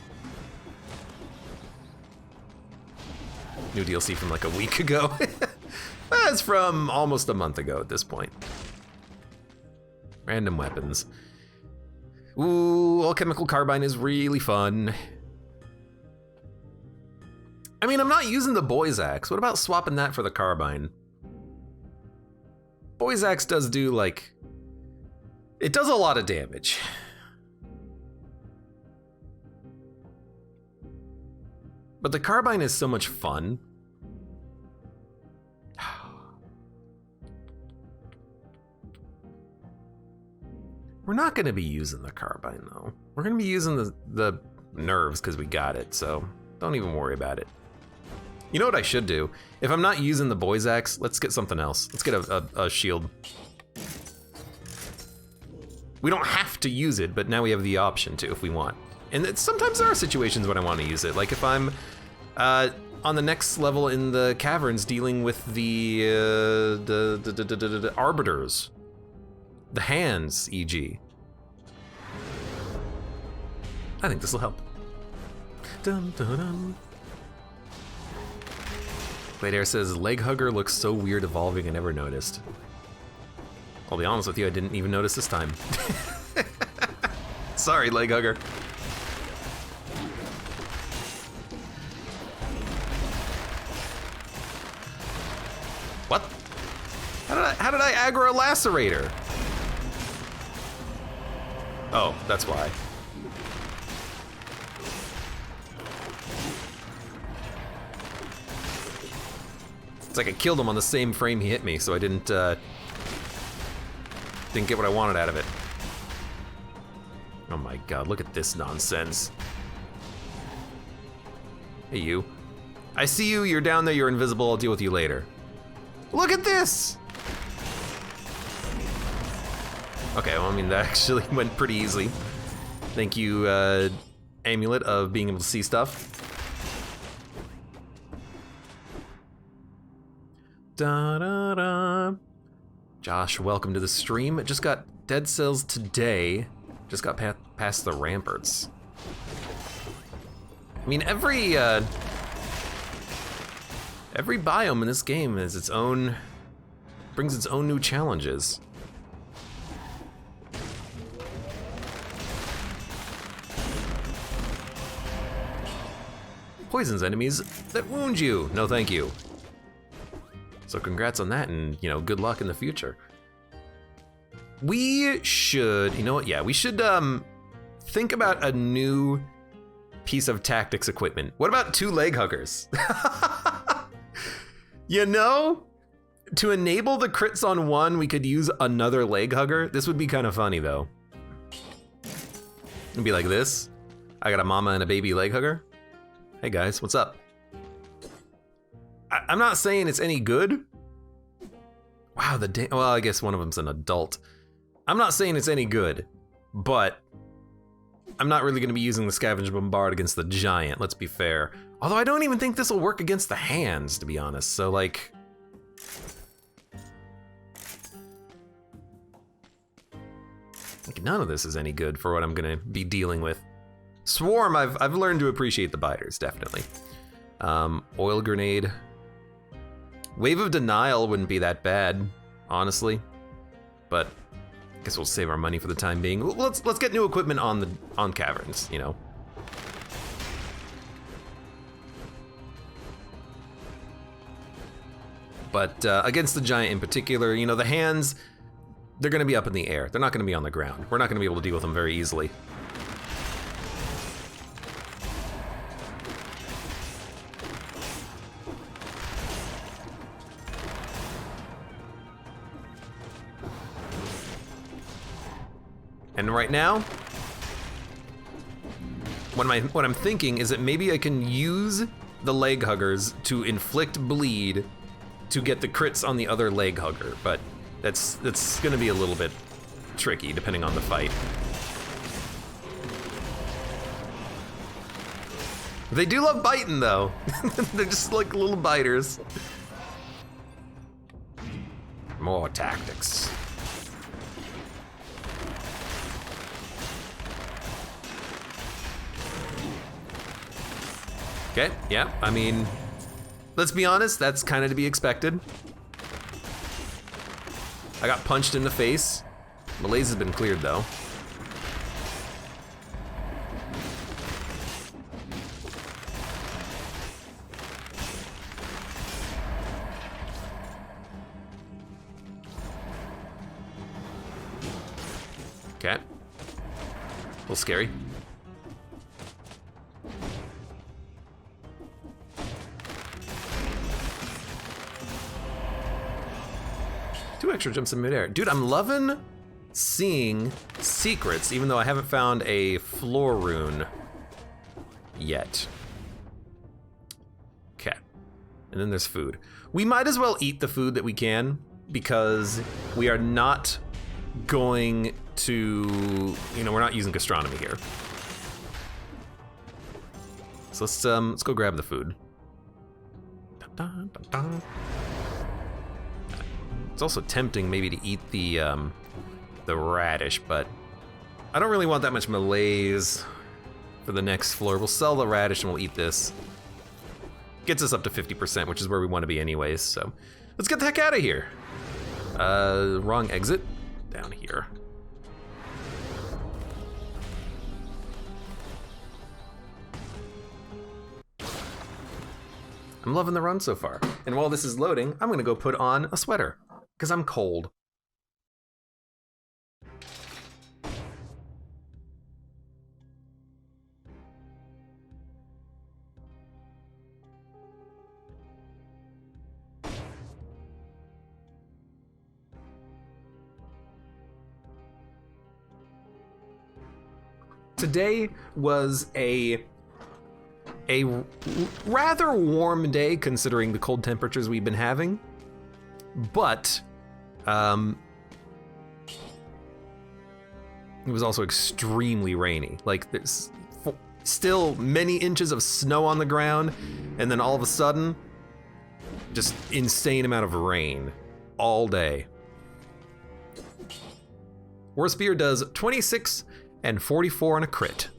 New DLC from like a week ago. That's from almost a month ago at this point. Random weapons. Ooh, alchemical carbine is really fun. I mean, I'm not using the Bois axe. What about swapping that for the carbine? Bois axe does do like, it does a lot of damage. But the carbine is so much fun. We're not gonna be using the carbine though. We're gonna be using the nerves because we got it, so don't even worry about it. You know what I should do? If I'm not using the Bois axe, let's get something else. Let's get a shield. We don't have to use it, but now we have the option to if we want. And sometimes there are situations when I want to use it, like if I'm on the next level in the caverns dealing with the arbiters. The hands, e.g. I think this will help. Dun, dun, dun. Wait, Air says, Leg Hugger looks so weird evolving, I never noticed. I'll be honest with you, I didn't even notice this time. Sorry, Leg Hugger. What? How did I aggro a lacerator? Oh, that's why. It's like I killed him on the same frame he hit me, so I didn't get what I wanted out of it. Oh my god, look at this nonsense. Hey you. I see you, you're down there, you're invisible, I'll deal with you later. Look at this! Okay, well, I mean, that actually went pretty easily. Thank you, Amulet, of being able to see stuff. Da-da-da. Josh, welcome to the stream. Just got dead cells today. Just got past the ramparts. I mean, every biome in this game has its own, brings its own new challenges. Poisons enemies that wound you. No, thank you. So congrats on that, and you know, good luck in the future. We should, you know what? Yeah, we should think about a new piece of tactics equipment. What about 2 leg huggers? You know, to enable the crits on one, we could use another leg hugger. This would be kind of funny though. It'd be like this. I got a mama and a baby leg hugger. Hey guys, what's up? I'm not saying it's any good. Wow, well, I guess one of them's an adult. I'm not saying it's any good, but I'm not really gonna be using the Scavenge Bombard against the giant, let's be fair. Although I don't even think this will work against the hands, to be honest, so like... like none of this is any good for what I'm gonna be dealing with. Swarm, I've learned to appreciate the biters, definitely. Oil grenade. Wave of Denial wouldn't be that bad, honestly. But I guess we'll save our money for the time being. Let's get new equipment on caverns, you know. But against the giant in particular, you know, the hands, they're gonna be up in the air. They're not gonna be on the ground. We're not gonna be able to deal with them very easily. And right now, what I'm thinking is that maybe I can use the leg huggers to inflict bleed to get the crits on the other leg hugger, but that's gonna be a little bit tricky depending on the fight. They do love biting though. They're just like little biters. More tactics. Okay, yeah, I mean, let's be honest, that's kind of to be expected. I got punched in the face. Malaise has been cleared though. Okay. A little scary. Two extra jumps in midair. Dude, I'm loving seeing secrets, even though I haven't found a floor rune yet. Okay. And then there's food. We might as well eat the food that we can, because we are not going to, you know, we're not using gastronomy here. So let's go grab the food. Dun, dun, dun, dun. It's also tempting maybe to eat the radish, but I don't really want that much malaise for the next floor. We'll sell the radish and we'll eat this. Gets us up to 50%, which is where we want to be anyways, so let's get the heck out of here. Wrong exit. Down here. I'm loving the run so far. And while this is loading, I'm gonna go put on a sweater, because I'm cold. Today was a rather warm day considering the cold temperatures we've been having, but it was also extremely rainy. Like, there's still many inches of snow on the ground, and then all of a sudden, just insane amount of rain all day. War Spear does 26 and 44 on a crit.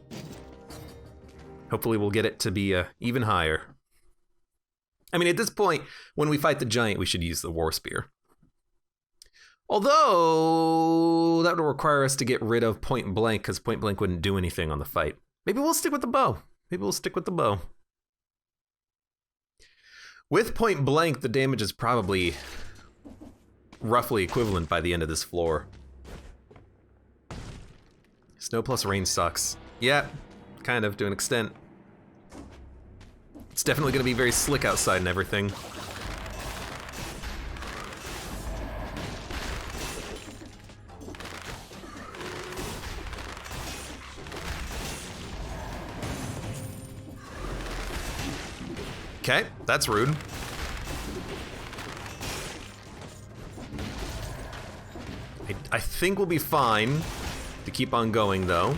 Hopefully we'll get it to be even higher. I mean, at this point, when we fight the giant, we should use the War Spear. Although, that would require us to get rid of point blank, because point blank wouldn't do anything on the fight. Maybe we'll stick with the bow. Maybe we'll stick with the bow. With point blank, the damage is probably roughly equivalent by the end of this floor. Snow plus rain sucks. Yeah, kind of, to an extent. It's definitely gonna be very slick outside and everything. Okay, that's rude. I think we'll be fine to keep on going though.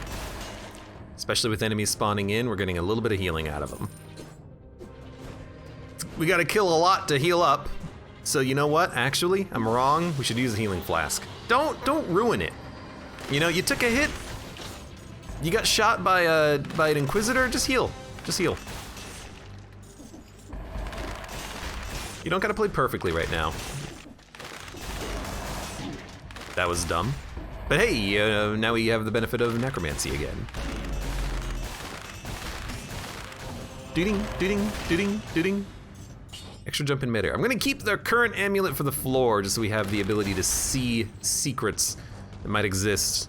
Especially with enemies spawning in, we're getting a little bit of healing out of them. We gotta kill a lot to heal up. So you know what, actually, I'm wrong. We should use a healing flask. Don't ruin it. You know, you took a hit, you got shot by an Inquisitor, just heal, just heal. You don't gotta play perfectly right now. That was dumb. But hey, now we have the benefit of necromancy again. Doo-ding, doo-ding, doo-ding, doo-ding. Extra jump in midair. I'm gonna keep the current amulet for the floor, just so we have the ability to see secrets that might exist.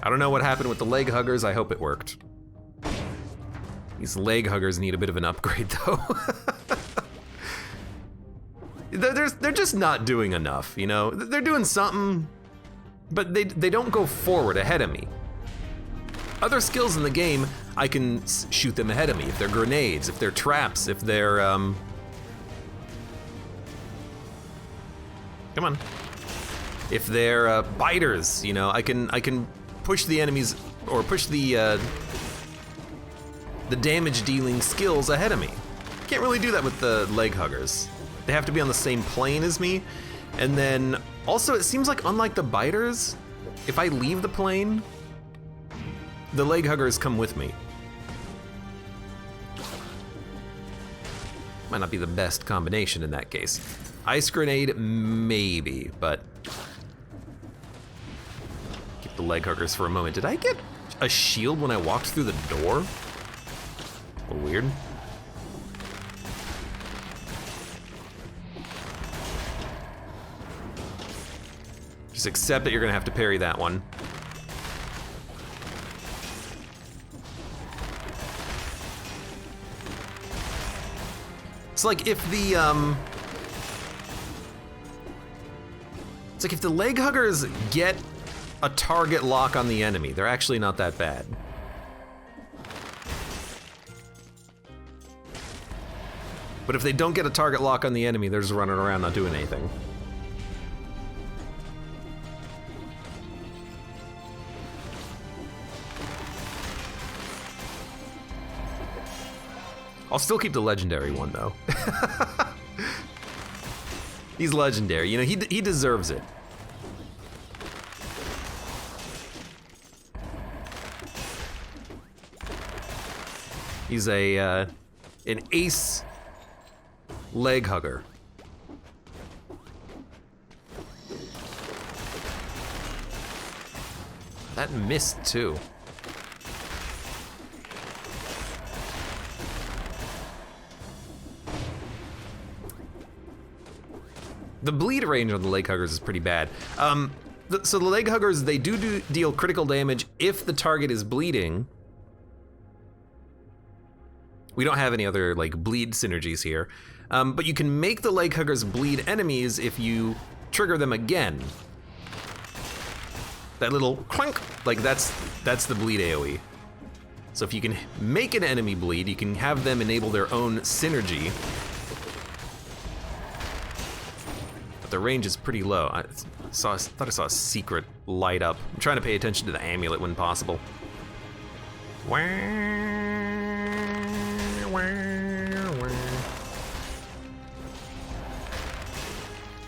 I don't know what happened with the leg huggers, I hope it worked. These leg huggers need a bit of an upgrade though. They're just not doing enough, you know? They're doing something, but they don't go forward ahead of me. Other skills in the game, I can shoot them ahead of me. If they're grenades, if they're traps, if they're, come on. If they're biters, you know, I can push the enemies, or push the damage dealing skills ahead of me. Can't really do that with the leg huggers. They have to be on the same plane as me. And then also it seems like unlike the biters, if I leave the plane, the leg huggers come with me. Might not be the best combination in that case. Ice grenade, maybe, but keep the leg huggers for a moment. Did I get a shield when I walked through the door? A little weird. Just accept that you're gonna have to parry that one. It's like if the it's like if the leg huggers get a target lock on the enemy, they're actually not that bad. But if they don't get a target lock on the enemy, they're just running around not doing anything. I'll still keep the legendary one though. He's legendary, you know, he deserves it. He's an ace leg hugger. That missed too. The bleed range on the leg huggers is pretty bad. So the leg huggers, they do deal critical damage if the target is bleeding. We don't have any other like bleed synergies here. But you can make the leg huggers bleed enemies if you trigger them again. That little clunk, like that's the bleed AoE. So if you can make an enemy bleed, you can have them enable their own synergy. But the range is pretty low. I thought I saw a secret light up. I'm trying to pay attention to the amulet when possible.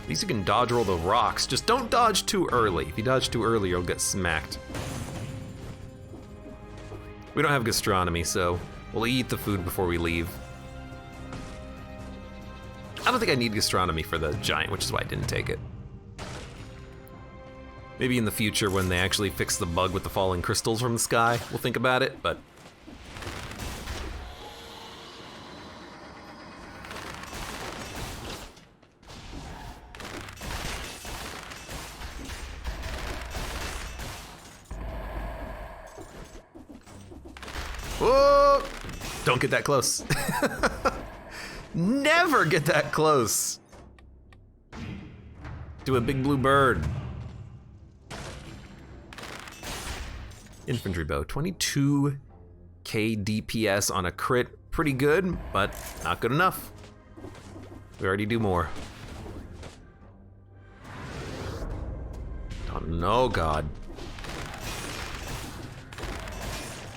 At least you can dodge roll the rocks. Just don't dodge too early. If you dodge too early, you'll get smacked. We don't have gastronomy, so we'll eat the food before we leave. I don't think I need gastronomy for the giant, which is why I didn't take it. Maybe in the future when they actually fix the bug with the falling crystals from the sky, we'll think about it, but... Whoa! Don't get that close. Never get that close to a big blue bird. Infantry bow, 22k DPS on a crit. Pretty good, but not good enough. We already do more. Oh no, God.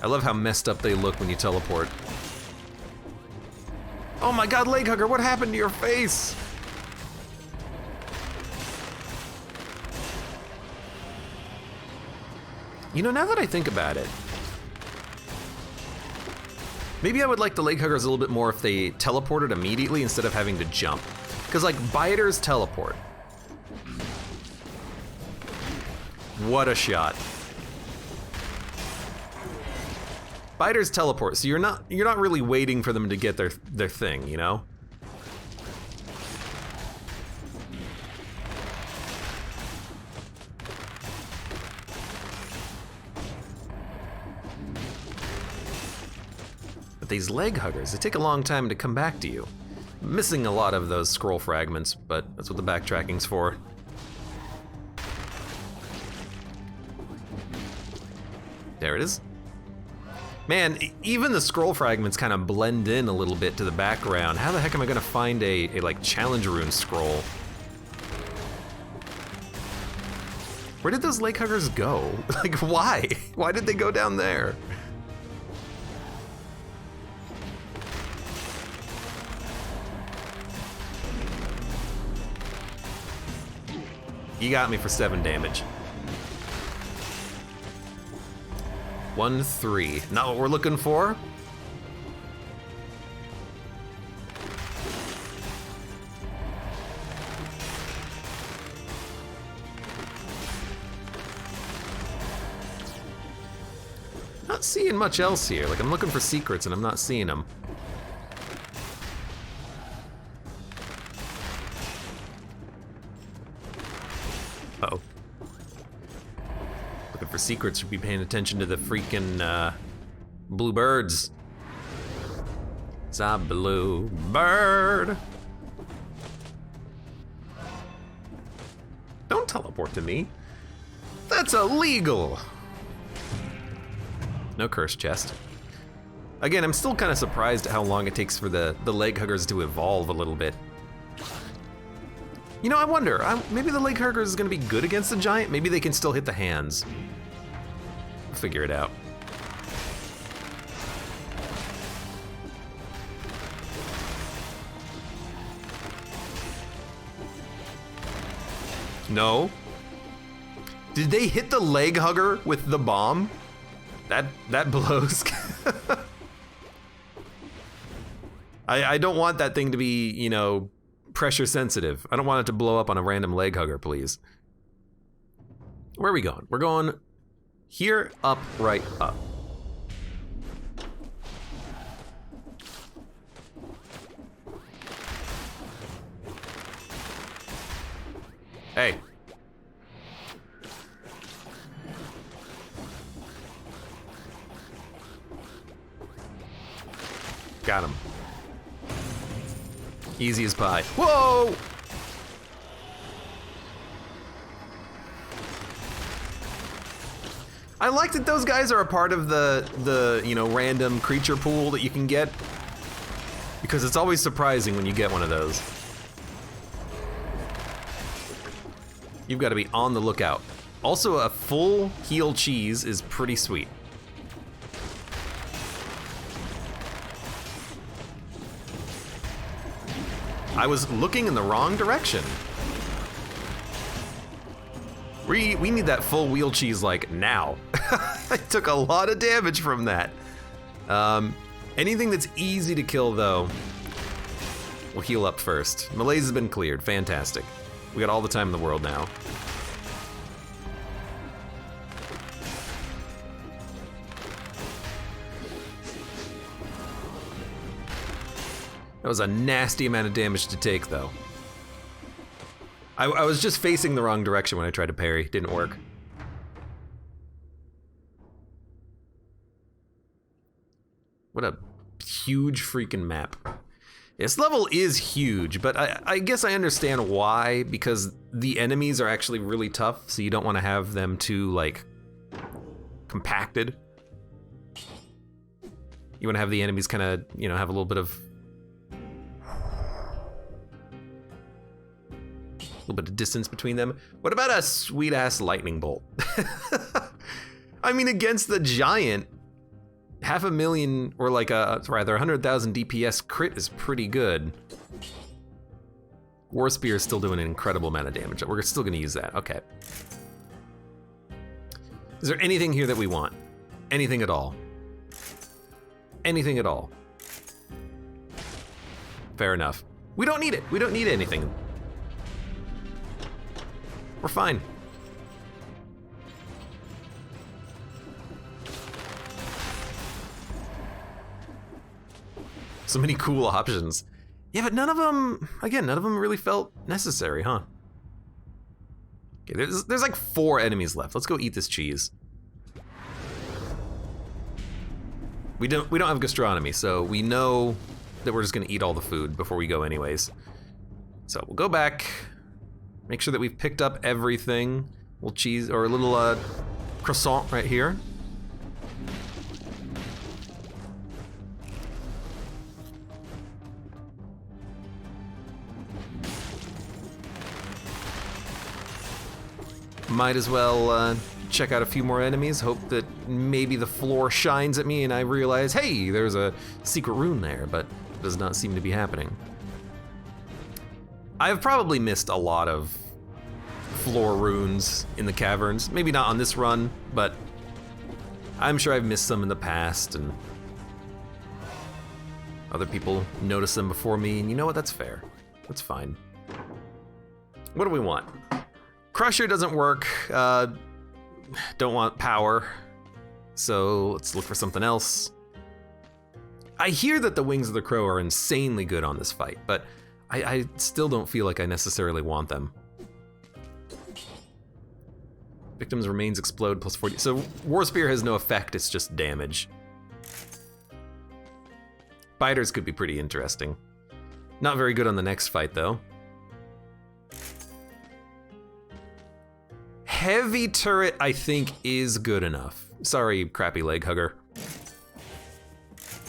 I love how messed up they look when you teleport. Oh my God, leg hugger, what happened to your face? You know, now that I think about it, maybe I would like the leg huggers a little bit more if they teleported immediately instead of having to jump. Because like biters teleport. What a shot. Biters teleport, so you're not really waiting for them to get their thing, you know? But these leg huggers, they take a long time to come back to you. I'm missing a lot of those scroll fragments, but that's what the backtracking's for. There it is. Man, even the scroll fragments kind of blend in a little bit to the background. How the heck am I gonna find a like challenge rune scroll? Where did those leg huggers go? Like why? Why did they go down there? You got me for 7 damage. 1-3, not what we're looking for. Not seeing much else here. Like I'm looking for secrets and I'm not seeing them. Uh-oh. For secrets, should be paying attention to the freaking blue birds. It's a blue bird. Don't teleport to me. That's illegal. No curse chest. Again, I'm still kind of surprised at how long it takes for the leg huggers to evolve a little bit. You know, I wonder, maybe the leg huggers is gonna be good against the giant. Maybe they can still hit the hands. We'll figure it out. No. Did they hit the leg hugger with the bomb? That blows. I don't want that thing to be, you know, pressure sensitive. I don't want it to blow up on a random leg hugger, please. Where are we going? We're going here, up, right, up. Hey. Got him. Easy as pie. Whoa! I like that those guys are a part of the you know, random creature pool that you can get, because it's always surprising when you get one of those. You've got to be on the lookout. Also, a full heal cheese is pretty sweet. I was looking in the wrong direction. We need that full wheel cheese like now. I took a lot of damage from that. Anything that's easy to kill though, we'll heal up first. Malaise has been cleared, fantastic. We got all the time in the world now. That was a nasty amount of damage to take though. I was just facing the wrong direction when I tried to parry. Didn't work. What a huge freaking map. This level is huge, but I guess I understand why, because the enemies are actually really tough, so you don't want to have them too, like, compacted. You want to have the enemies kind of, you know, have a little bit of distance between them. What about a sweet-ass lightning bolt? I mean, against the giant, 500,000, or like rather 100,000 DPS crit is pretty good. War Spear is still doing an incredible amount of damage. We're still gonna use that, okay. Is there anything here that we want? Anything at all? Anything at all? Fair enough. We don't need it, we don't need anything. We're fine. So many cool options. Yeah, but none of them, again, none of them really felt necessary, huh? Okay, there's like 4 enemies left. Let's go eat this cheese. We don't have gastronomy, so we know that we're just gonna eat all the food before we go anyways. So we'll go back, make sure that we've picked up everything. We'll cheese, or a little croissant right here. Might as well check out a few more enemies, hope that maybe the floor shines at me and I realize, hey, there's a secret rune there, but it does not seem to be happening. I've probably missed a lot of floor runes in the caverns. Maybe not on this run, but I'm sure I've missed some in the past, and other people notice them before me, and you know what, that's fair. That's fine. What do we want? Crusher doesn't work. Don't want power. So let's look for something else. I hear that the Wings of the Crow are insanely good on this fight, but I still don't feel like I necessarily want them. Victims' remains explode plus 40. So War Spear has no effect, it's just damage. Biters could be pretty interesting. Not very good on the next fight, though. Heavy turret, I think, is good enough. Sorry, crappy leg hugger.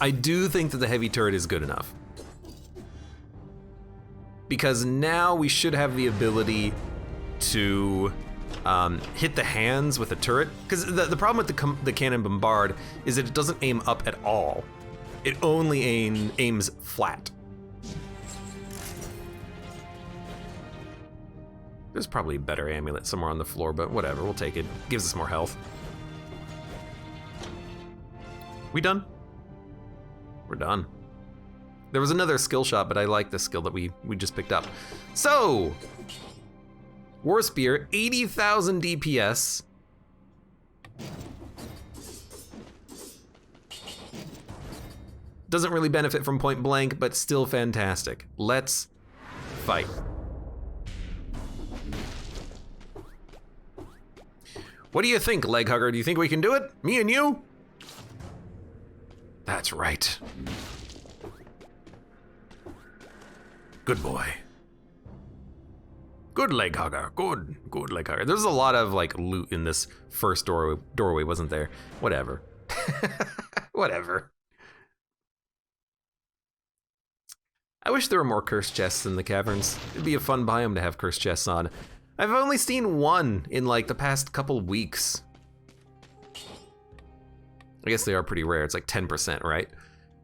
I do think that the heavy turret is good enough. Because now we should have the ability to hit the hands with a turret. Because the problem with the cannon bombard is that it doesn't aim up at all. It only aims flat. There's probably a better amulet somewhere on the floor, but whatever, we'll take it. Gives us more health. We done? We're done. There was another skill shot, but I like the skill that we just picked up. So, War Spear, 80,000 DPS. Doesn't really benefit from point blank, but still fantastic. Let's fight. What do you think, leg hugger? Do you think we can do it? Me and you? That's right. Good boy. Good leg hugger. Good leg hugger. There's a lot of like loot in this first doorway, wasn't there? Whatever. Whatever. I wish there were more cursed chests in the caverns. It'd be a fun biome to have cursed chests on. I've only seen one in like the past couple weeks. I guess they are pretty rare. It's like 10%, right?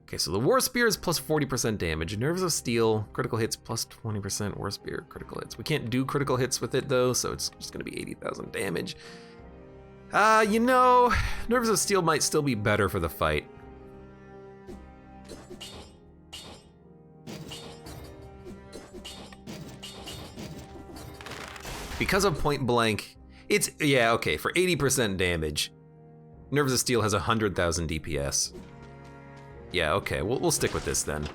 Okay, so the War Spear is plus 40% damage. Nerves of Steel, critical hits plus 20%. War Spear, critical hits. We can't do critical hits with it though, so it's just gonna be 80,000 damage. You know, Nerves of Steel might still be better for the fight. Because of point blank, it's, yeah, okay, for 80% damage, Nerves of Steel has 100,000 DPS. Yeah, okay, we'll stick with this then.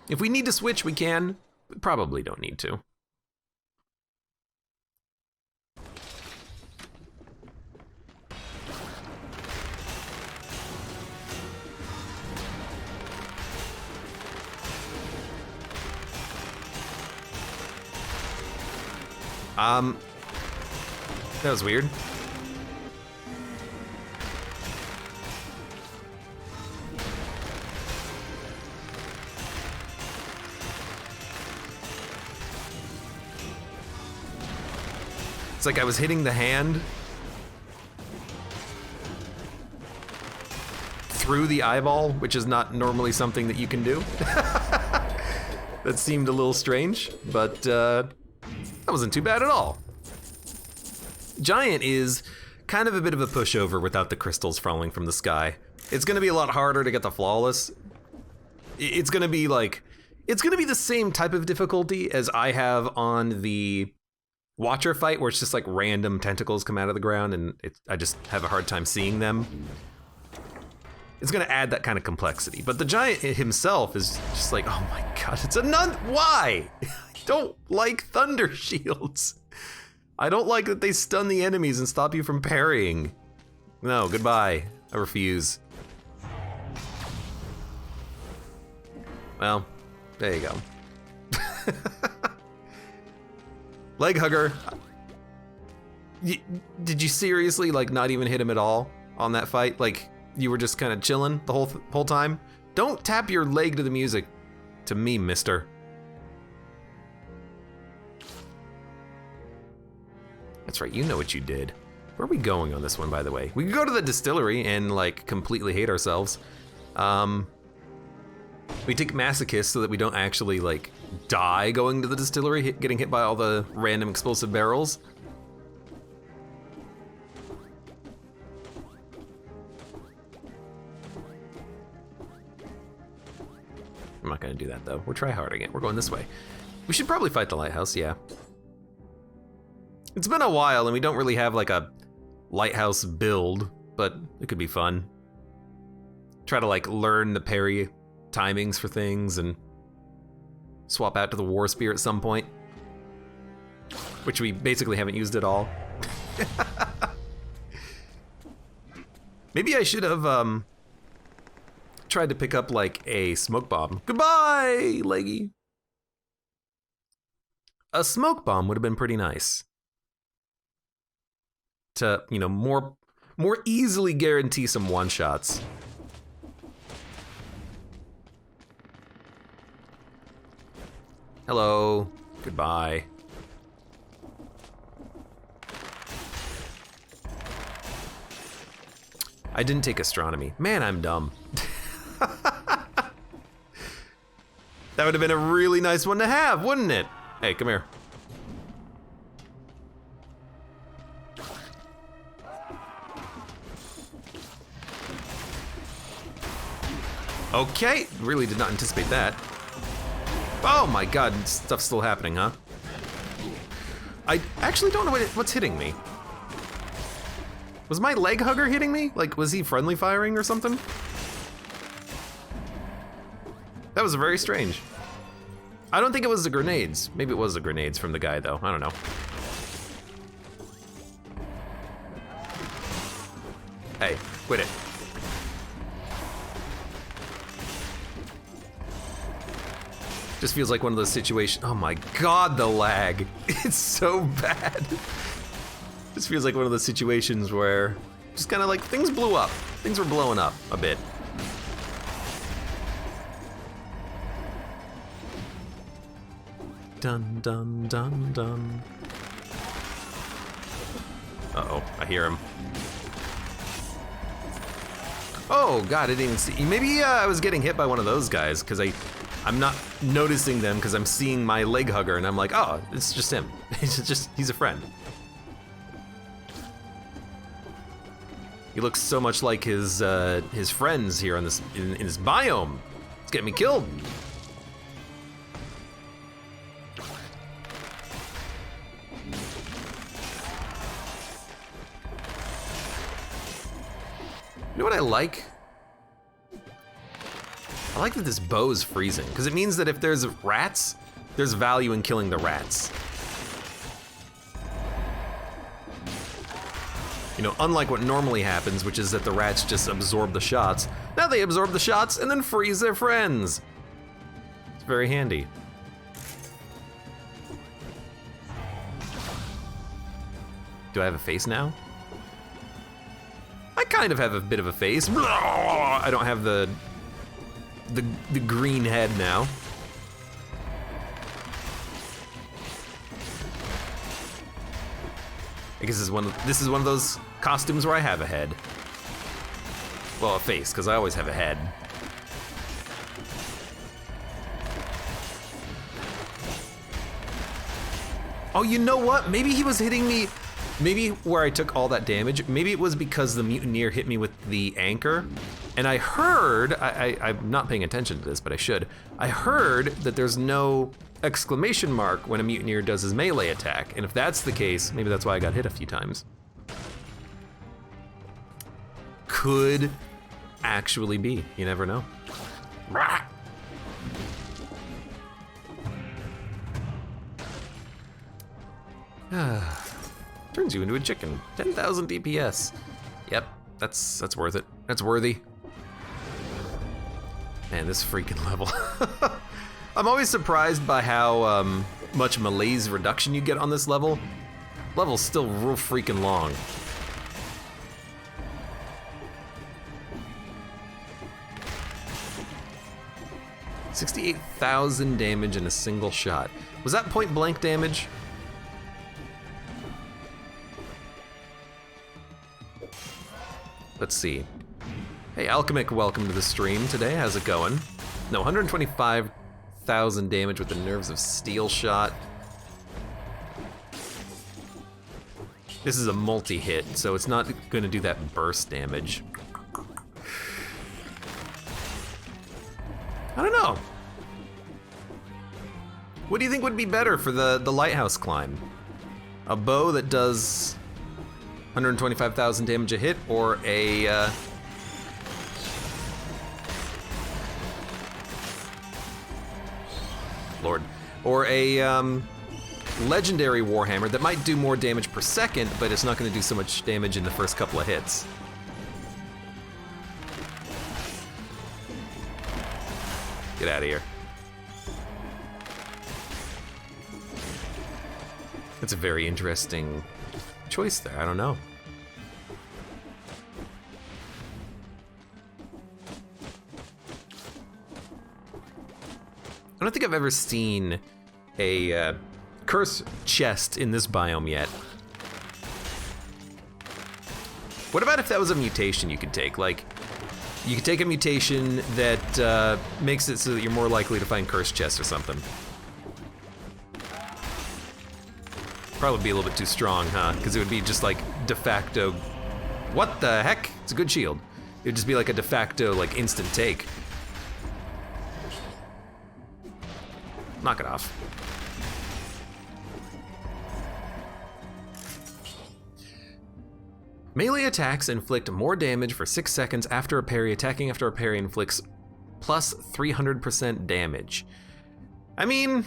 If we need to switch, we can. We probably don't need to. That was weird. It's like I was hitting the hand through the eyeball, which is not normally something that you can do. That seemed a little strange, but that wasn't too bad at all. Giant is kind of a bit of a pushover without the crystals falling from the sky. It's gonna be a lot harder to get the flawless. It's gonna be like, it's gonna be the same type of difficulty as I have on the Watcher fight, where it's just like random tentacles come out of the ground and I just have a hard time seeing them. It's gonna add that kind of complexity. But the Giant himself is just like, oh my god, it's a nun, why? I don't like thunder shields. I don't like that they stun the enemies and stop you from parrying. No, goodbye. I refuse. Well, there you go. Leg hugger. Did you seriously like not even hit him at all on that fight? Like you were just kind of chilling the whole time? Don't tap your leg to the music to me, mister. That's right, you know what you did. Where are we going on this one, by the way? We could go to the distillery and like completely hate ourselves. We take Masochist so that we don't actually like die going to the distillery, getting hit by all the random explosive barrels. I'm not gonna do that though. We're tryharding it. We're going this way. We should probably fight the Lighthouse, yeah. It's been a while and we don't really have like a Lighthouse build, but it could be fun. Try to like learn the parry timings for things and swap out to the War Spear at some point, which we basically haven't used at all. Maybe I should have tried to pick up like a smoke bomb. Goodbye, Leggy. A smoke bomb would have been pretty nice to, you know, more easily guarantee some one-shots. Hello. Goodbye. I didn't take astronomy. Man, I'm dumb. That would have been a really nice one to have, wouldn't it? Hey, come here. Okay, really did not anticipate that. Oh my god, stuff's still happening, huh? I actually don't know what's hitting me. Was my leg hugger hitting me? Like, was he friendly firing or something? That was very strange. I don't think it was the grenades. Maybe it was the grenades from the guy, though. I don't know. Hey, quit it. Just feels like one of those situations. Oh my god, the lag. It's so bad. Just feels like one of those situations where just kind of like things blew up. Things were blowing up a bit. Dun dun dun dun. Uh-oh, I hear him. Oh god, I didn't even see. Maybe I was getting hit by one of those guys because I'm not noticing them because I'm seeing my leg hugger and I'm like, oh, it's just him. He's a friend. He looks so much like his friends here on this in this biome. It's getting me killed. You know what I like? I like that this bow is freezing, because it means that if there's rats, there's value in killing the rats. You know, unlike what normally happens, which is that the rats just absorb the shots. Now they absorb the shots and then freeze their friends. It's very handy. Do I have a face now? I kind of have a bit of a face. I don't have the green head now. I guess this is one of those costumes where I have a head. Well, a face, because I always have a head. Oh, you know what? Maybe he was hitting me. Maybe where I took all that damage, maybe it was because the mutineer hit me with the anchor. And I heard, I'm not paying attention to this, but I should. I heard that there's no exclamation mark when a mutineer does his melee attack. And if that's the case, maybe that's why I got hit a few times. Could actually be, you never know. Turns you into a chicken. 10,000 DPS. Yep, that's worth it. That's worthy. Man, this freaking level. I'm always surprised by how much malaise reduction you get on this level. Level's still real freaking long. $68,000 damage in a single shot. Was that point blank damage? Let's see. Hey, Alchemic, welcome to the stream today. How's it going? No, 125,000 damage with the Nerves of Steel shot. This is a multi-hit, so it's not gonna do that burst damage. I don't know. What do you think would be better for the Lighthouse climb? A bow that does 125,000 damage a hit, or a Lord. Or a legendary Warhammer that might do more damage per second, but it's not gonna do so much damage in the first couple of hits. Get out of here. That's a very interesting choice there, I don't know. I don't think I've ever seen a curse chest in this biome yet. What about if that was a mutation you could take? Like, you could take a mutation that makes it so that you're more likely to find cursed chests or something. Probably be a little bit too strong, huh? Because it would be just like de facto. What the heck? It's a good shield. It would just be like a de facto, like instant take. Knock it off. Melee attacks inflict more damage for 6 seconds after a parry. Attacking after a parry inflicts plus 300% damage. I mean,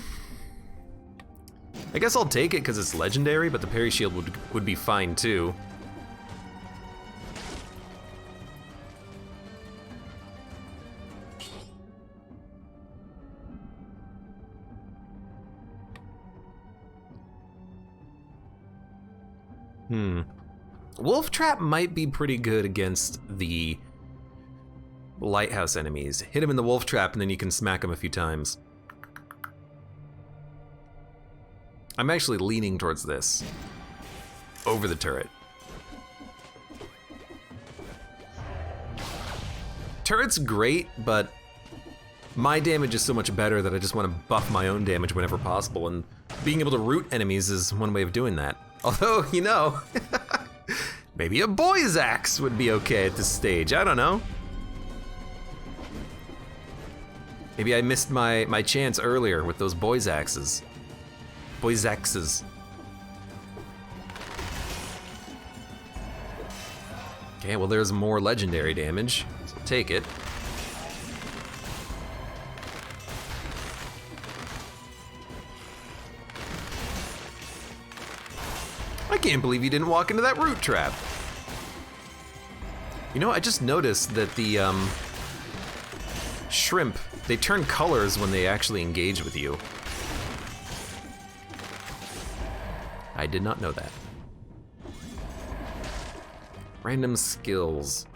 I guess I'll take it because it's legendary, but the parry shield would be fine too. Wolf Trap might be pretty good against the Lighthouse enemies. Hit him in the Wolf Trap and then you can smack him a few times. I'm actually leaning towards this. Over the turret. Turret's great, but my damage is so much better that I just want to buff my own damage whenever possible, and being able to root enemies is one way of doing that. Although, you know, maybe a Bois axe would be okay at this stage, I don't know. Maybe I missed my chance earlier with those Bois axes. Bois axes. Okay, well there's more legendary damage, so take it. I can't believe you didn't walk into that root trap. You know, I just noticed that the shrimp, they turn colors when they actually engage with you. I did not know that. Random skills.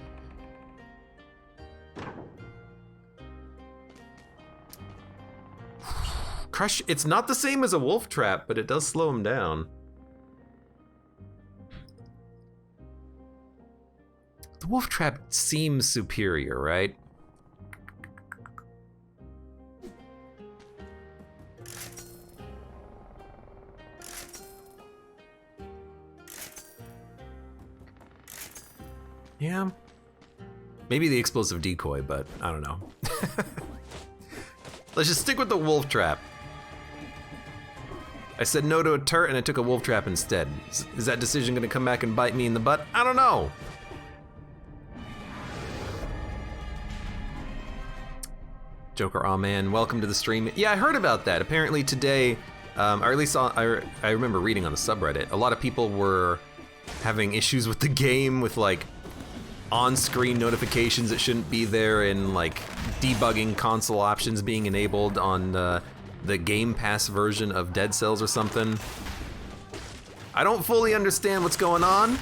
Crush, it's not the same as a wolf trap, but it does slow him down. The wolf trap seems superior, right? Yeah. Maybe the explosive decoy, but I don't know. Let's just stick with the wolf trap. I said no to a turret and I took a wolf trap instead. Is that decision gonna come back and bite me in the butt? I don't know. Joker, aw man, welcome to the stream. Yeah, I heard about that. Apparently today, or at least I remember reading on the subreddit, a lot of people were having issues with the game with like on-screen notifications that shouldn't be there and like debugging console options being enabled on the Game Pass version of Dead Cells or something. I don't fully understand what's going on,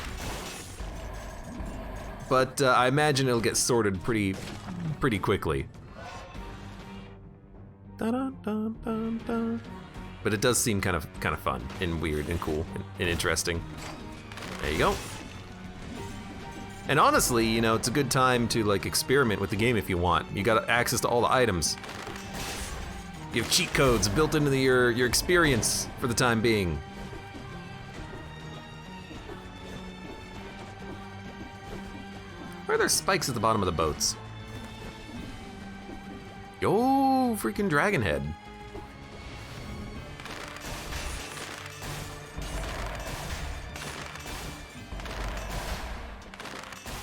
but I imagine it'll get sorted pretty quickly. Dun, dun, dun, dun. But it does seem kind of fun and weird and cool and interesting. There you go. And honestly, you know, it's a good time to like experiment with the game if you want. You got access to all the items. You have cheat codes built into your experience for the time being. Why are there spikes at the bottom of the boats? Yo, freaking dragon head.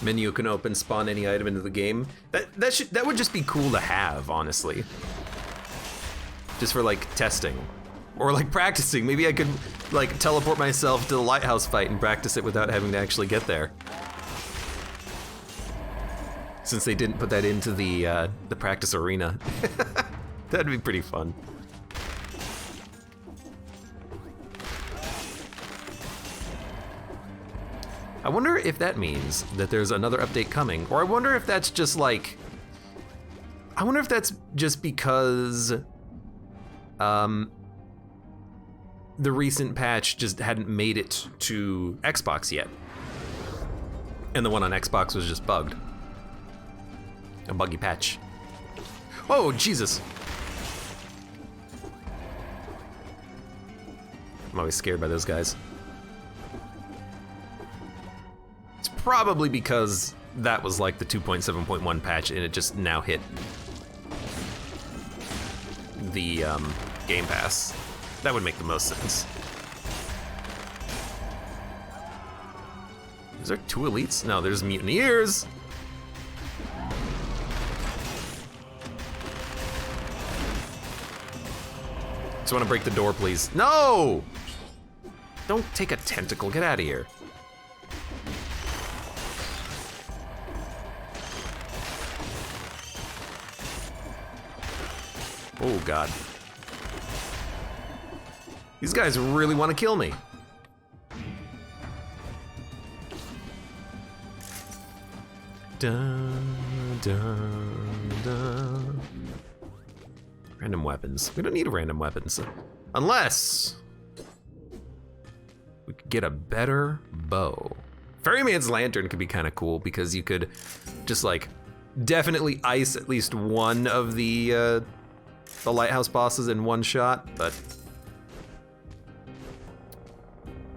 Menu can open, spawn any item into the game. That would just be cool to have, honestly. just for like testing or like practicing. Maybe I could like teleport myself to the Lighthouse fight and practice it without having to actually get there. Since they didn't put that into the practice arena. That'd be pretty fun. I wonder if that means that there's another update coming, or I wonder if that's just like, I wonder if that's just because the recent patch just hadn't made it to Xbox yet. And the one on Xbox was just bugged. A buggy patch. Oh, Jesus. I'm always scared by those guys. It's probably because that was like the 2.7.1 patch and it just now hit the Game Pass. That would make the most sense. Is there 2 elites? No, there's mutineers. Just want to break the door, please. No! Don't take a tentacle, get out of here. Oh God. These guys really want to kill me. Dun, dun, dun. Random weapons. We don't need random weapons. Unless we could get a better bow. Ferryman's Lantern could be kind of cool because you could just like definitely ice at least one of the Lighthouse bosses in one shot, but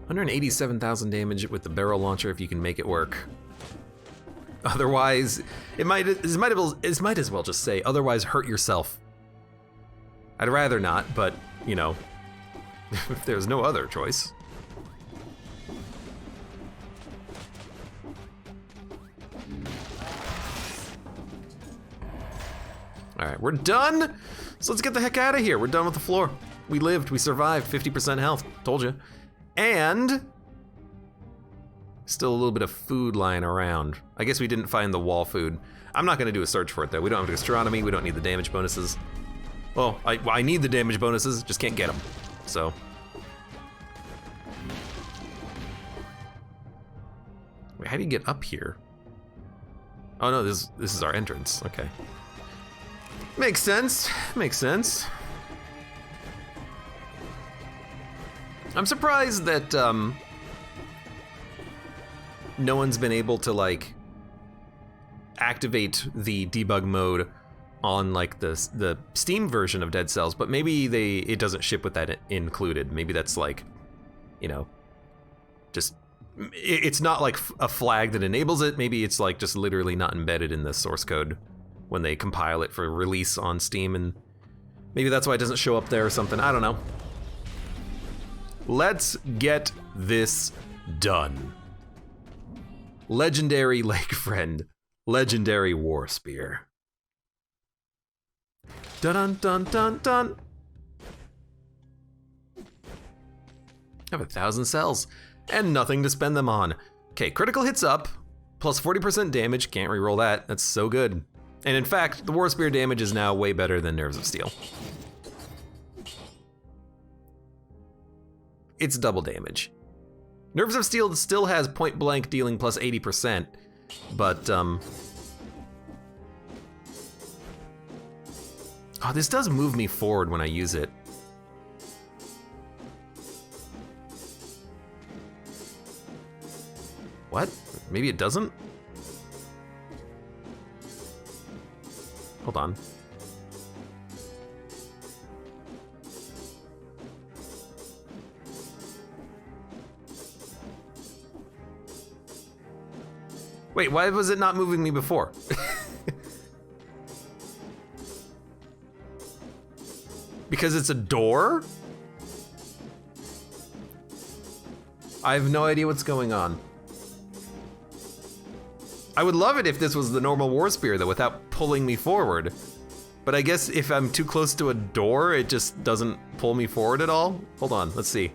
187,000 damage with the barrel launcher if you can make it work. Otherwise, it might as well just say, otherwise hurt yourself. I'd rather not, but, you know, if there's no other choice. All right, we're done. So let's get the heck out of here. We're done with the floor. We lived, we survived, 50% health, told you. And still a little bit of food lying around. I guess we didn't find the wall food. I'm not gonna do a search for it though. We don't have gastronomy, we don't need the damage bonuses. Well, I need the damage bonuses, just can't get them, so. Wait, how do you get up here? Oh no, this is our entrance, okay. Makes sense, makes sense. I'm surprised that no one's been able to like activate the debug mode on like the Steam version of Dead Cells, but maybe it doesn't ship with that included. Maybe that's like, you know, just, it's not like a flag that enables it. Maybe it's like just literally not embedded in the source code when they compile it for release on Steam, and maybe that's why it doesn't show up there or something. I don't know. Let's get this done. Legendary Lake Friend, legendary War Spear. Dun dun dun dun dun. I have 1,000 cells and nothing to spend them on. Okay, critical hits up, plus 40% damage. Can't reroll that. That's so good. And in fact, the War Spear damage is now way better than Nerves of Steel. It's double damage. Nerves of Steel still has point blank dealing plus 80%, but oh, this does move me forward when I use it. What? Maybe it doesn't? Hold on. Wait, why was it not moving me before? Because it's a door? I have no idea what's going on. I would love it if this was the normal War Spear though, without pulling me forward. But I guess if I'm too close to a door, it just doesn't pull me forward at all. Hold on, let's see.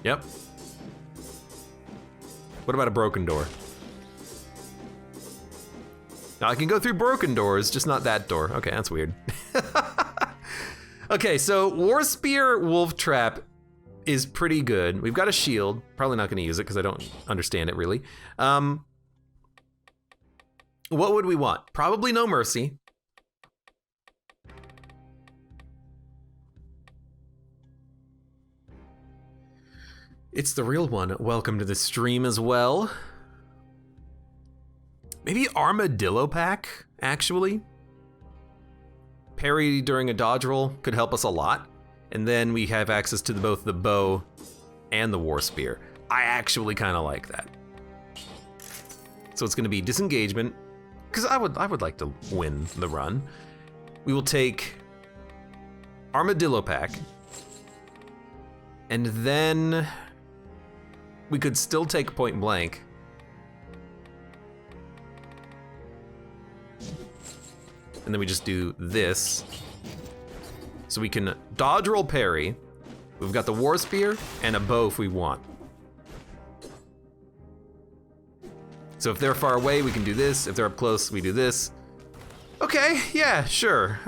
Yep. What about a broken door? Now I can go through broken doors, just not that door. Okay, that's weird. Okay, so War Spear Wolf Trap is pretty good. We've got a shield. Probably not gonna use it because I don't understand it really. What would we want? Probably No Mercy. It's the real one. Welcome to the stream as well. Maybe Armadillo Pack, actually. Parry during a dodge roll could help us a lot. And then we have access to both the bow and the War Spear. I actually kind of like that. So it's gonna be disengagement, because I would like to win the run. We will take Armadillo Pack, and then we could still take Point Blank. And then we just do this. So we can dodge roll parry. We've got the War Spear and a bow if we want. So if they're far away, we can do this. If they're up close, we do this. Okay, yeah, sure.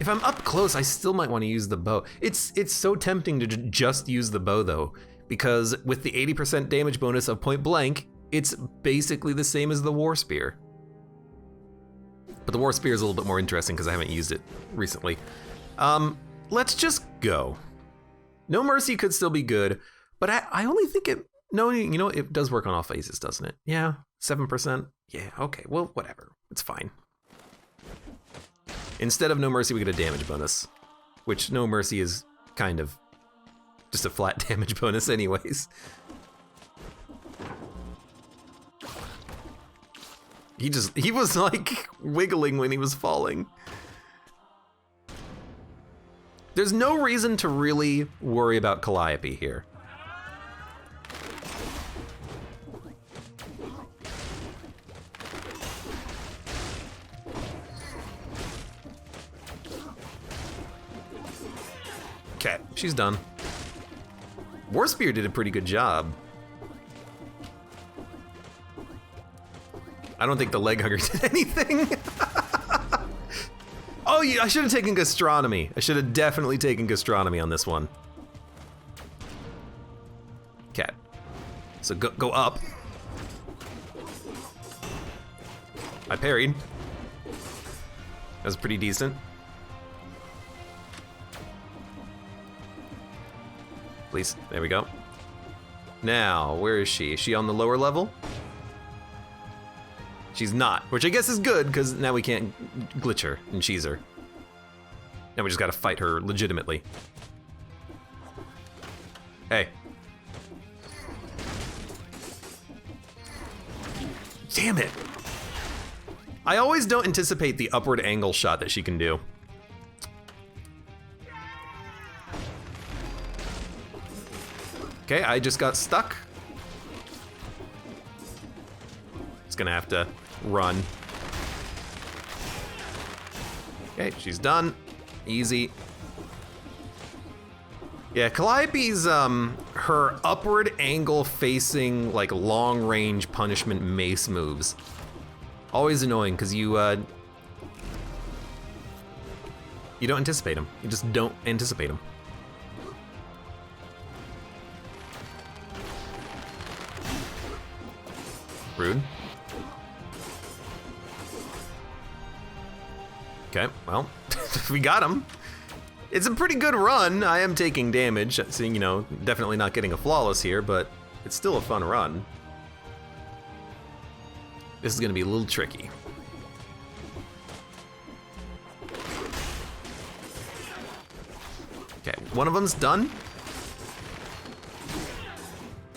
If I'm up close, I still might want to use the bow. It's so tempting to just use the bow though, because with the 80% damage bonus of Point Blank, it's basically the same as the War Spear. But the War Spear is a little bit more interesting because I haven't used it recently. Let's just go. No Mercy could still be good, but I only think it, no, you know, it does work on all phases, doesn't it? Yeah, 7%. Yeah, okay, well, whatever, it's fine. Instead of No Mercy, we get a damage bonus, which No Mercy is kind of just a flat damage bonus anyways. He was like wiggling when he was falling. There's no reason to really worry about Calliope here. Okay, she's done. War Spear did a pretty good job. I don't think the leg hugger did anything. Oh, yeah, I should have taken gastronomy. I should have definitely taken gastronomy on this one. Okay. So go up. I parried. That was pretty decent. Please, there we go. Now, where is she? Is she on the lower level? She's not, which I guess is good, because now we can't glitch her and cheese her. Now we just gotta fight her legitimately. Hey. Damn it. I always don't anticipate the upward angle shot that she can do. Okay, I just got stuck. Just gonna have to run. Okay, she's done. Easy. Yeah, Calliope's, her upward angle facing, like, long range punishment mace moves. Always annoying, because you don't anticipate them. You just don't anticipate them. Rude. Okay, well, we got him. It's a pretty good run. I am taking damage, so, you know, definitely not getting a flawless here, but it's still a fun run. This is gonna be a little tricky. Okay, one of them's done.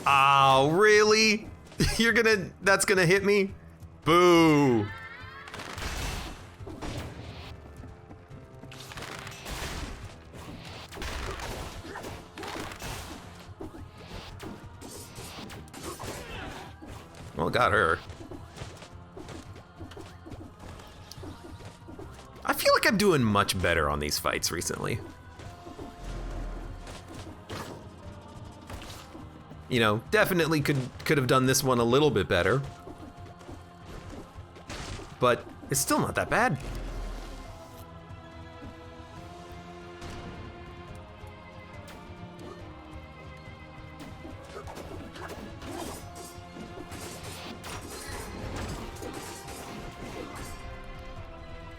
Oh, really? That's gonna hit me? Boo. Well, got her. I feel like I'm doing much better on these fights recently. You know, definitely could have done this one a little bit better. But it's still not that bad.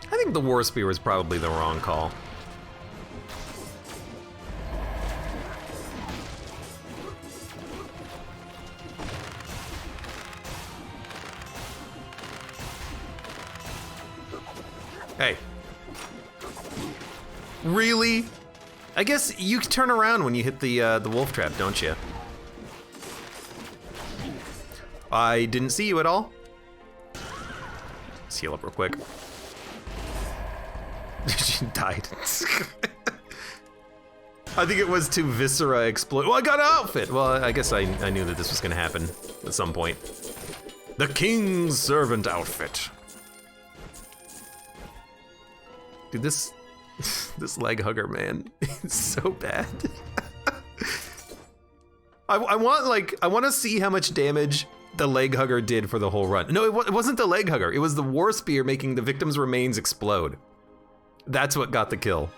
I think the War Spear was probably the wrong call. Hey. Really? I guess you can turn around when you hit the wolf trap, don't you? I didn't see you at all. Let's heal up real quick. She died. I think it was to Viscera explode. Well, I got an outfit. Well, I guess I knew that this was gonna happen at some point. The King's Servant outfit. Dude, this leg hugger, man, it's so bad. I want to see how much damage the leg hugger did for the whole run. No, it wasn't the leg hugger. It was the War Spear making the victim's remains explode. That's what got the kill.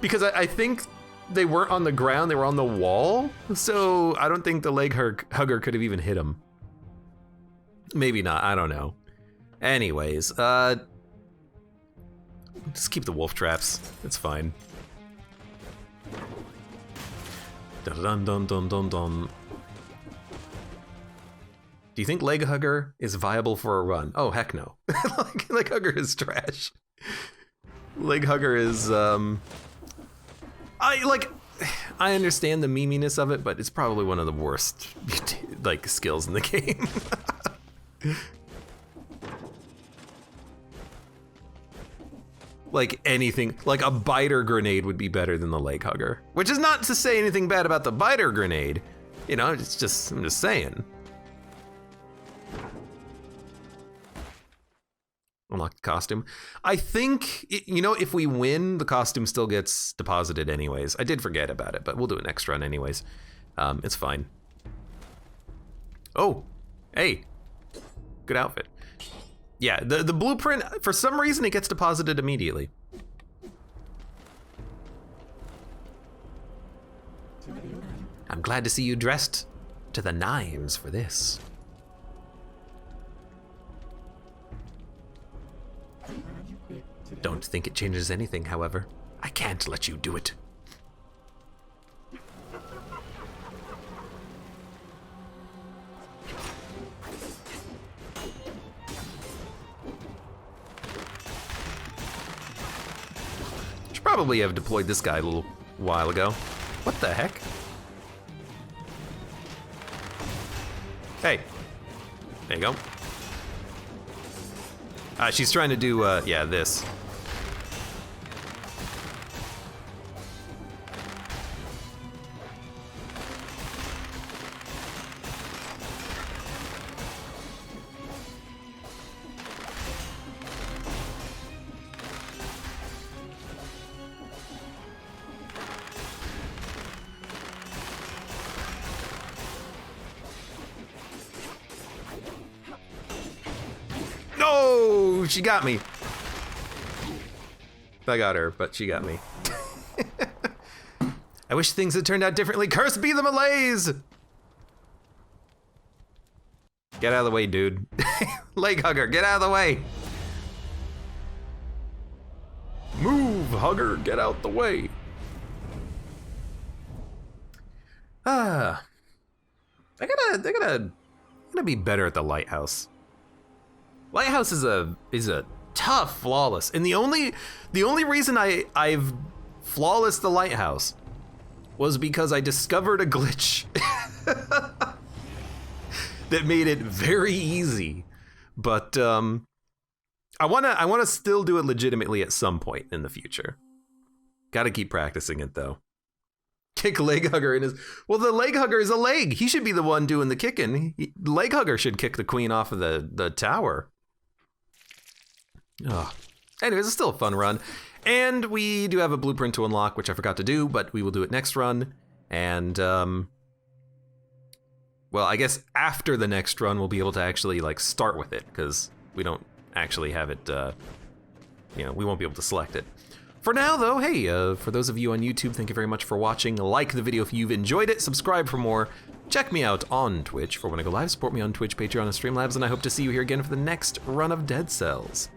Because I think they weren't on the ground, they were on the wall. So I don't think the leg hugger could have even hit him. Maybe not, I don't know. Anyways, just keep the wolf traps. It's fine. Dun dun dun dun dun dun. Do you think leg hugger is viable for a run? Oh heck no. Leg hugger is trash. Leg hugger is I understand the meminess of it, but it's probably one of the worst like skills in the game. Like anything, like a biter grenade would be better than the leg hugger. Which is not to say anything bad about the biter grenade. You know, it's just, I'm just saying. Unlock the costume. I think, you know, if we win, the costume still gets deposited anyways. I did forget about it, but we'll do it next run anyways. It's fine. Oh, hey, good outfit. Yeah, the blueprint, for some reason, it gets deposited immediately. I'm glad to see you dressed to the nines for this. Don't think it changes anything, however. I can't let you do it. Should probably have deployed this guy a little while ago. What the heck? Hey, there you go. She's trying to do, yeah, this. No, she got me. I got her, but she got me. I wish things had turned out differently. Cursed be the Malays! Get out of the way, dude. Leg hugger, get out of the way. Move, hugger, get out the way. I gotta be better at the Lighthouse. Lighthouse is a tough flawless, and the only reason I've flawless the Lighthouse was because I discovered a glitch that made it very easy. But I wanna still do it legitimately at some point in the future. Gotta keep practicing it though. Kick leg hugger in his... Well, the leg hugger is a leg. He should be the one doing the kicking. Leg hugger should kick the queen off of the tower. Oh. Anyways, it's still a fun run. And we do have a blueprint to unlock, which I forgot to do, but we will do it next run. And, well, I guess after the next run, we'll be able to actually, like, start with it, because we don't actually have it, you know, we won't be able to select it. For now, though, hey, for those of you on YouTube, thank you very much for watching. Like the video if you've enjoyed it, subscribe for more. Check me out on Twitch for when I go live, support me on Twitch, Patreon, and Streamlabs, and I hope to see you here again for the next run of Dead Cells.